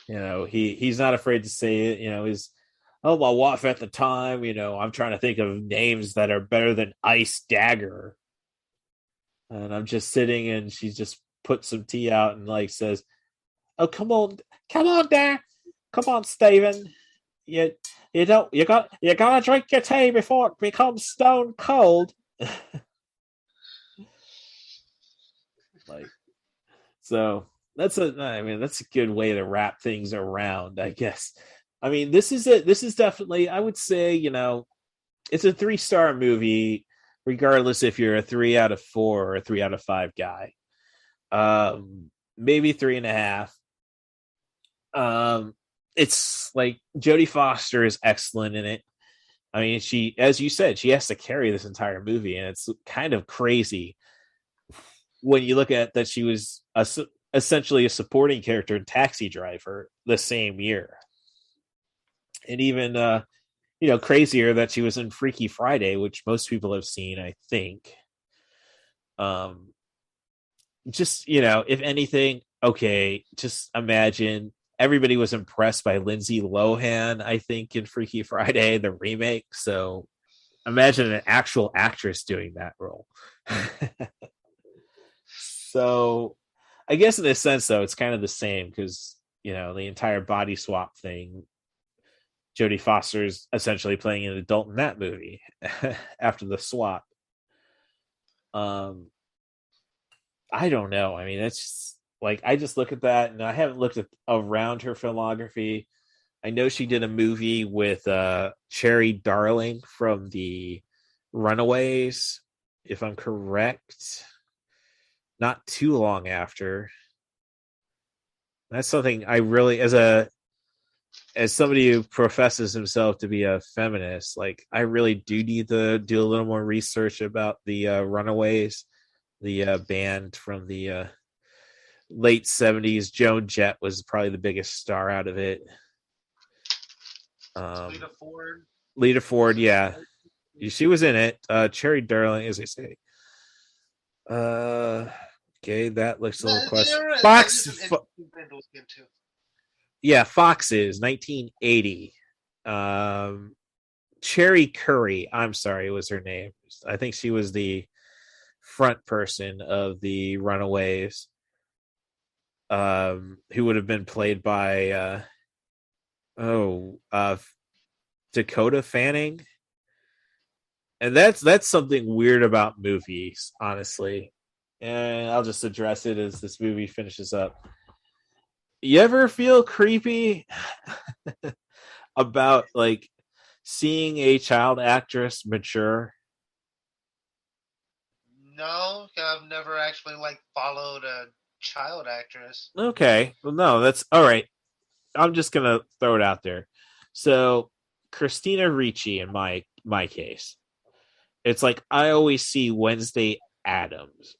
He's not afraid to say it. He's, oh, my wife at the time. I'm trying to think of names that are better than Ice Dagger. And I'm just sitting, and she just puts some tea out and like says, "Oh, come on there, come on, Steven. You gotta drink your tea before it becomes stone cold." Like, so that's a good way to wrap things around, I guess. I mean, this is definitely, I would say, it's a 3-star movie, regardless if you're a 3 out of 4 or a 3 out of 5 guy. Maybe 3.5. It's like Jodie Foster is excellent in it. I mean, she, as you said, she has to carry this entire movie, and it's kind of crazy when you look at that she was essentially a supporting character in Taxi Driver the same year. And even crazier that she was in Freaky Friday, which most people have seen, I think. just, if anything, okay, just imagine everybody was impressed by Lindsay Lohan, I think, in Freaky Friday, the remake. So imagine an actual actress doing that role. So I guess in a sense, though, it's kind of the same because, the entire body swap thing, Jodie Foster's essentially playing an adult in that movie after the swap. I don't know. I mean, it's just, like, I just look at that, and I haven't looked at around her filmography. I know she did a movie with Cherry Darling from the Runaways, if I'm correct. Not too long after. That's something I really, as somebody who professes himself to be a feminist, like, I really do need to do a little more research about the Runaways, the band from the late 70s. Joan Jett was probably the biggest star out of it. Lita Ford. Lita Ford, yeah. She was in it. Cherry Darling, as I say. Okay, that looks a little question. Fox. Yeah, Foxes, 1980. Cherry Curry, I'm sorry, was her name. I think she was the front person of the Runaways, who would have been played by Dakota Fanning. And that's something weird about movies, honestly. And I'll just address it as this movie finishes up. You ever feel creepy about, like, seeing a child actress mature? No, I've never actually followed a child actress. Okay, well, no, that's all right. I'm just gonna throw it out there. So, Christina Ricci, in my case, it's like I always see Wednesday Addams.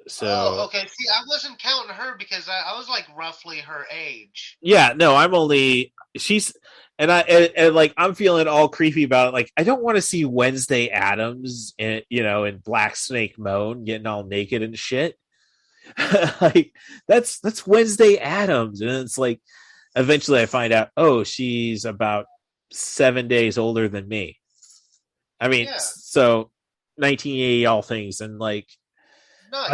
So, okay. See, I wasn't counting her because I was roughly her age. yeah, no, I'm only she's and I'm feeling all creepy about it. Like, I don't want to see Wednesday Addams in Black Snake Moan getting all naked and shit. Like, that's Wednesday Addams, and it's like eventually I find out, oh, she's about 7 days older than me. I mean, so 1980 all things, and no,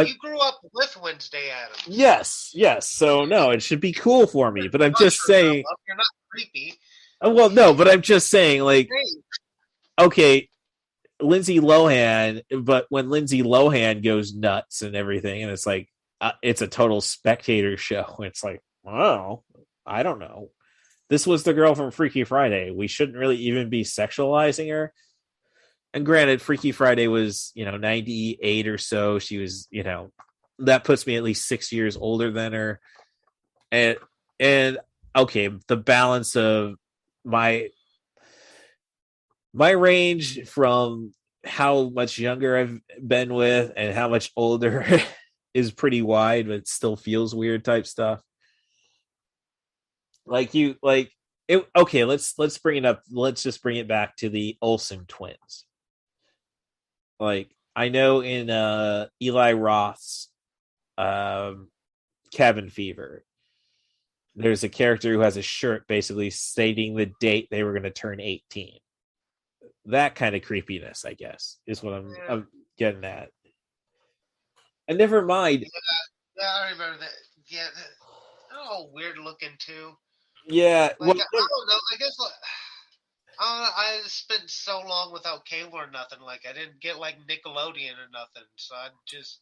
you grew up with Wednesday Addams. Yes. So no, it should be cool for me. But I'm just saying, you're not creepy. Well, no, but I'm just saying, okay, Lindsay Lohan, but when Lindsay Lohan goes nuts and everything, and it's like it's a total spectator show. It's like, oh, I don't know. This was the girl from Freaky Friday. We shouldn't really even be sexualizing her. And granted, Freaky Friday was, 98 or so. She was, that puts me at least 6 years older than her. And okay, the balance of my range from how much younger I've been with and how much older is pretty wide, but it still feels weird type stuff. Okay, let's bring it up. Let's just bring it back to the Olsen twins. Like, I know in Eli Roth's Cabin Fever, there's a character who has a shirt basically stating the date they were going to turn 18. That kind of creepiness, I guess, is what I'm getting at. And never mind. Yeah, I remember that. Yeah, they're all weird looking too. Yeah, I don't know. I guess I spent so long without cable or nothing. I didn't get Nickelodeon or nothing. So I just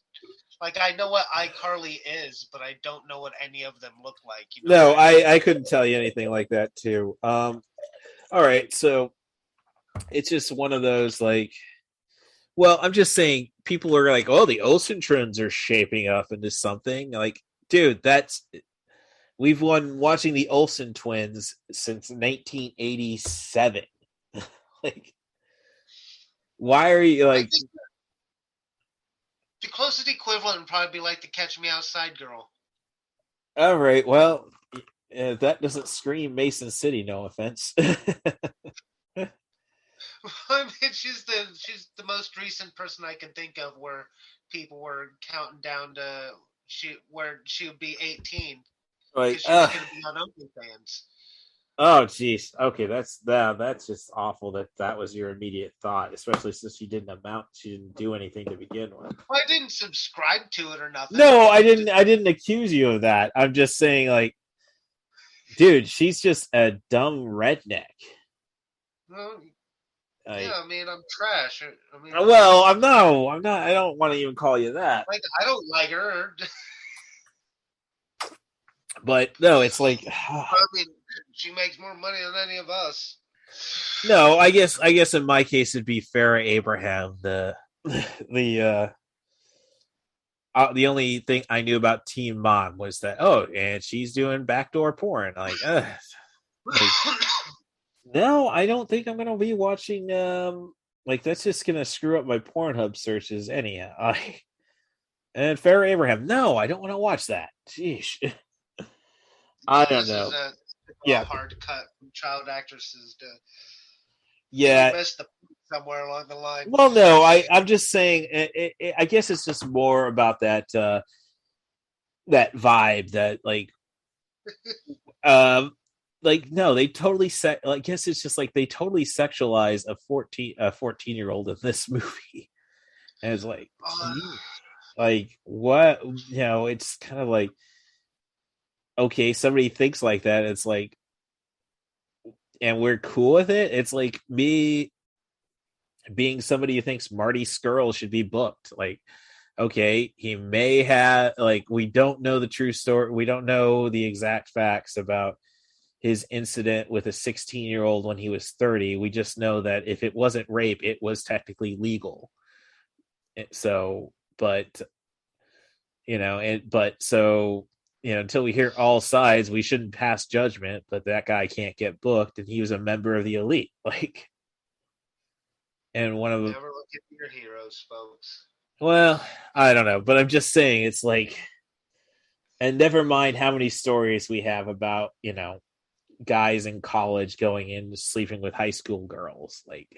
I know what iCarly is, but I don't know what any of them look like. No, I couldn't tell you anything like that too. All right, so it's just one of those well, I'm just saying people are like, oh, the Olsen trends are shaping up into something. Like, dude, we've been watching the Olsen twins since 1987. Why are you the closest equivalent would probably be the Catch Me Outside girl. All right, well, that doesn't scream Mason City, no offense. I mean, she's the most recent person I can think of where people were counting down to she would be 18 Like, because she was going to be on OnlyFans. oh, jeez. Okay, that's just awful. That was your immediate thought, especially since she didn't do anything to begin with. Well, I didn't subscribe to it or nothing. No, I didn't. I didn't accuse you of that. I'm just saying, like, dude, she's just a dumb redneck. Well, Like, yeah, I mean, I'm trash. I mean, well, I'm no, I'm not. I don't want to even call you that. like, I don't like her. But no, it's like, I mean, she makes more money than any of us. no. I guess in my case it'd be Farrah Abraham. The only thing I knew about Teen Mom was that and she's doing backdoor porn. Like, no, I don't think I'm gonna be watching. Like that's just gonna screw up my Pornhub searches anyhow. And Farrah Abraham, no, I don't want to watch that. Sheesh. I don't know. Is a hard cut from child actresses to. Yeah. Missed the somewhere along the line. Well, no, I'm just saying. I guess it's just more about that that vibe that like no, they totally I guess it's just like they totally sexualize a 14-year-old in this movie, and it's like what it's kind of like okay, somebody thinks like that. It's like, and we're cool with it. It's like me being somebody who thinks Marty Skrull should be booked. Like, okay, he may have, like, we don't know the true story. We don't know the exact facts about his incident with a 16-year-old when he was 30. We just know that if it wasn't rape, it was technically legal. So, but, until we hear all sides, we shouldn't pass judgment, but that guy can't get booked, and he was a member of the elite. Like, and one of them. Never look at your heroes, folks. Well, I don't know, but I'm just saying it's like, and never mind how many stories we have about, guys in college going in sleeping with high school girls. Like,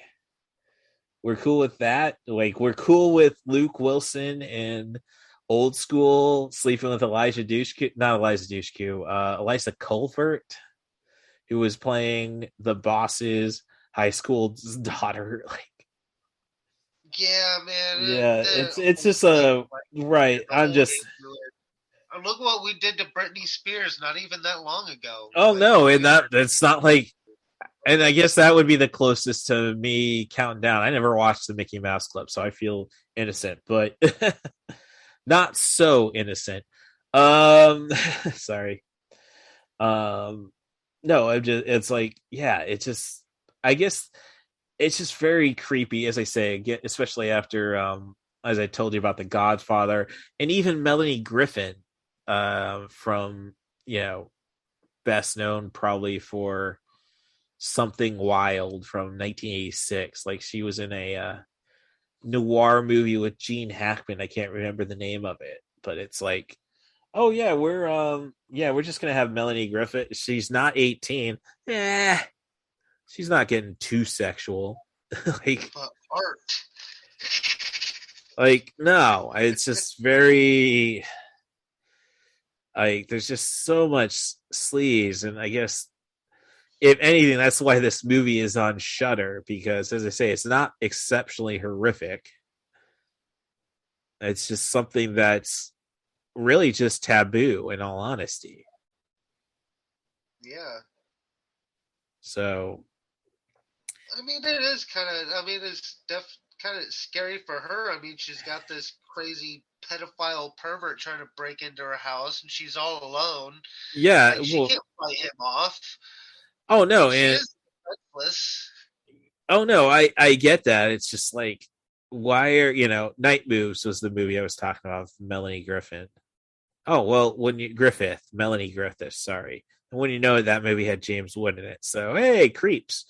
we're cool with that. Like, we're cool with Luke Wilson and Old School sleeping with Eliza Culvert, who was playing the boss's high school daughter. Like, yeah, man. Yeah, it's just right. I'm just. Look what we did to Britney Spears not even that long ago. Oh no, and that's not like. And I guess that would be the closest to me counting down. I never watched the Mickey Mouse Club, so I feel innocent, but not so innocent. Sorry. No, it's like, yeah, it's just, I guess it's just very creepy, as I say, especially after, as I told you about The Godfather, and even Melanie Griffin, from, best known probably for Something Wild from 1986. Like, she was in a noir movie with Gene Hackman. I can't remember the name of it, but it's like, oh yeah, we're just gonna have Melanie Griffith. She's not 18. She's not getting too sexual. Like, art. Like, no, it's just very, like, there's just so much sleaze, and I guess if anything, that's why this movie is on Shudder, because, as I say, it's not exceptionally horrific. It's just something that's really just taboo, in all honesty. Yeah. So, I mean, it is kind of. I mean, it's kind of scary for her. I mean, she's got this crazy pedophile pervert trying to break into her house, and she's all alone. Yeah, like, she can't fight him off. Oh no, she and is defenseless. Oh no, I get that. It's just like, why are Night Moves was the movie I was talking about with Melanie Griffith. Oh well, Melanie Griffith, sorry. And when you know that movie had James Wood in it, so hey, creeps.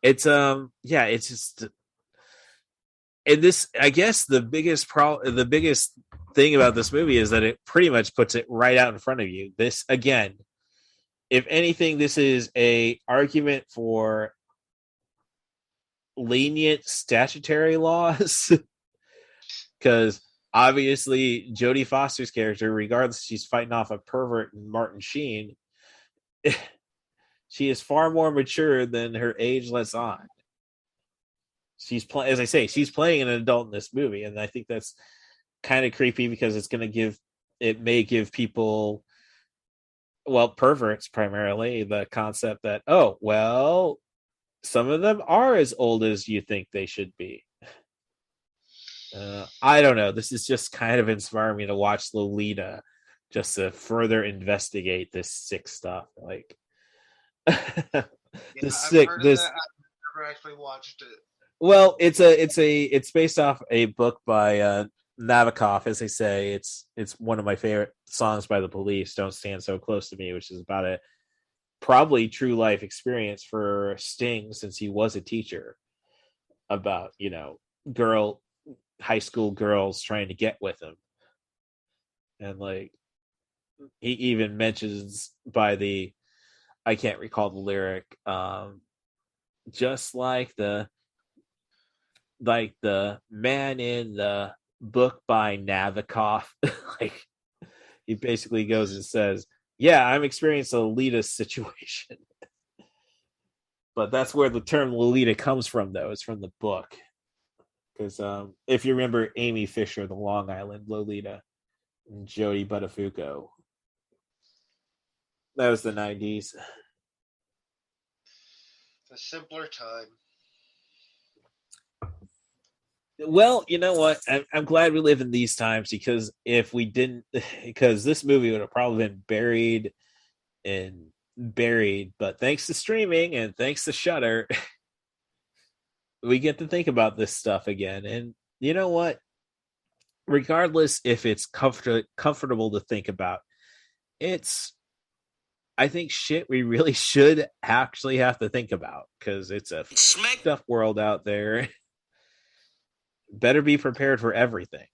It's it's just, and this, I guess the biggest thing about this movie is that it pretty much puts it right out in front of you. This, again, if anything, this is a argument for lenient statutory laws, because obviously Jodie Foster's character, regardless, she's fighting off a pervert and Martin Sheen. She is far more mature than her age lets on. As I say, she's playing an adult in this movie, and I think that's kind of creepy because it may give people, well, perverts primarily, the concept that, oh, well, some of them are as old as you think they should be. I don't know. This is just kind of inspiring me to watch Lolita just to further investigate this sick stuff. Like, Yeah, this I've heard of that. I've never actually watched it. Well, it's based off a book by Nabokov, as they say. It's one of my favorite songs by the Police, "Don't Stand So Close to Me," which is about a probably true life experience for Sting, since he was a teacher, about, high school girls trying to get with him. And like, he even mentions I can't recall the lyric, just like the man in the book by Nabokov. Like, he basically goes and says, yeah, I'm experiencing a Lolita situation. But that's where the term Lolita comes from, though. It's from the book. Because if you remember Amy Fisher, the Long Island Lolita, and Jodie Buttafuoco, that was the 90s. A simpler time. Well, you know what? I'm glad we live in these times, because if we didn't, because this movie would have probably been buried. But thanks to streaming and thanks to Shudder, we get to think about this stuff again. And you know what? Regardless if it's comfortable to think about, I think shit we really should actually have to think about, because it's a smacked up world out there. Better be prepared for everything.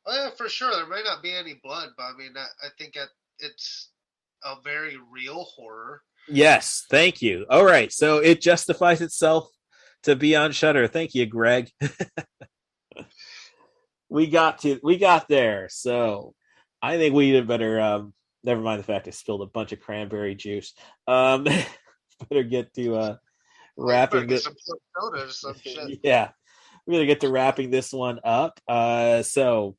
Oh, yeah, for sure. There may not be any blood, but I mean, I think it's a very real horror. Yes, thank you. All right, so it justifies itself to be on Shudder. Thank you, Greg. we got there. So I think we better. Never mind the fact I spilled a bunch of cranberry juice. Better get to wrapping this. Yeah. We're going to get to wrapping this one up. So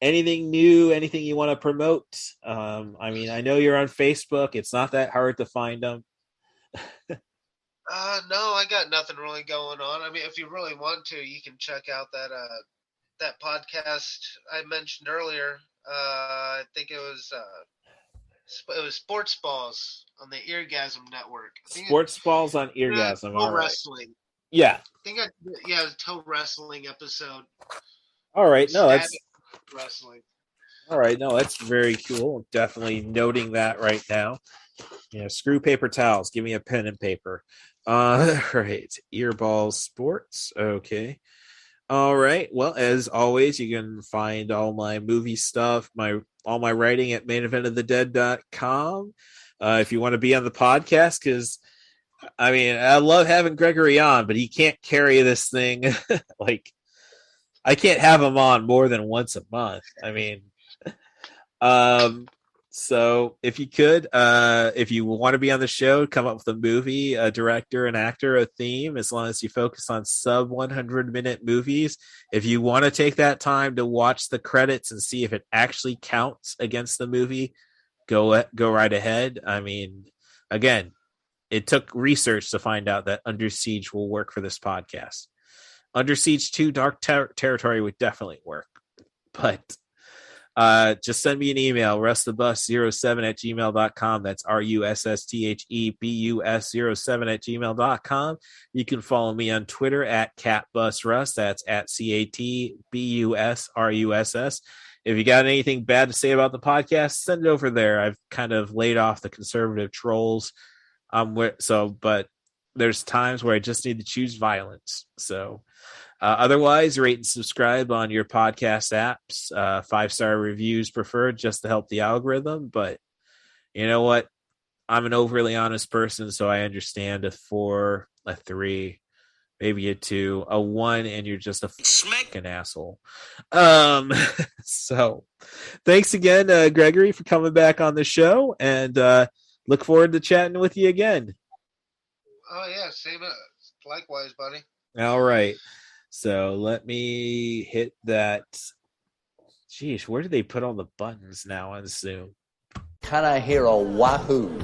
anything new, anything you want to promote? I mean, I know you're on Facebook. It's not that hard to find them. No, I got nothing really going on. I mean, if you really want to, you can check out that podcast I mentioned earlier. I think it was Sports Balls on the Eargasm Network. Sports Balls on Eargasm. All right. Wrestling. Yeah. I think it was a toe wrestling episode. All right, no, that's wrestling. All right, no, that's very cool. Definitely noting that right now. Screw paper towels. Give me a pen and paper. Right, Earballs Sports. Okay. All right. Well, as always, you can find all my movie stuff, all my writing at maineventofthedead.com. If you want to be on the podcast, because I mean, I love having Gregory on, but he can't carry this thing. Like, I can't have him on more than once a month. I mean, so if you could, if you want to be on the show, come up with a movie, a director, an actor, a theme, as long as you focus on sub 100-minute movies. If you want to take that time to watch the credits and see if it actually counts against the movie, go right ahead. I mean, again, it took research to find out that Under Siege will work for this podcast. Under Siege 2 Dark Territory would definitely work. But just send me an email, rustthebus07@gmail.com. That's RUSSTHEBUS07@gmail.com. You can follow me on Twitter at CatBusRust. That's at CATBUSRUSS. If you got anything bad to say about the podcast, send it over there. I've kind of laid off the conservative trolls. But there's times where I just need to choose violence. So otherwise, rate and subscribe on your podcast apps. 5-star reviews preferred, just to help the algorithm. But you know what? I'm an overly honest person, so I understand a 4, a 3, maybe a 2, a 1, and you're just a fucking asshole. So thanks again, Gregory, for coming back on the show, and look forward to chatting with you again. Oh yeah, same. Likewise, buddy. All right. So let me hit that. Geez, where do they put all the buttons now on Zoom? Can I hear a wahoo?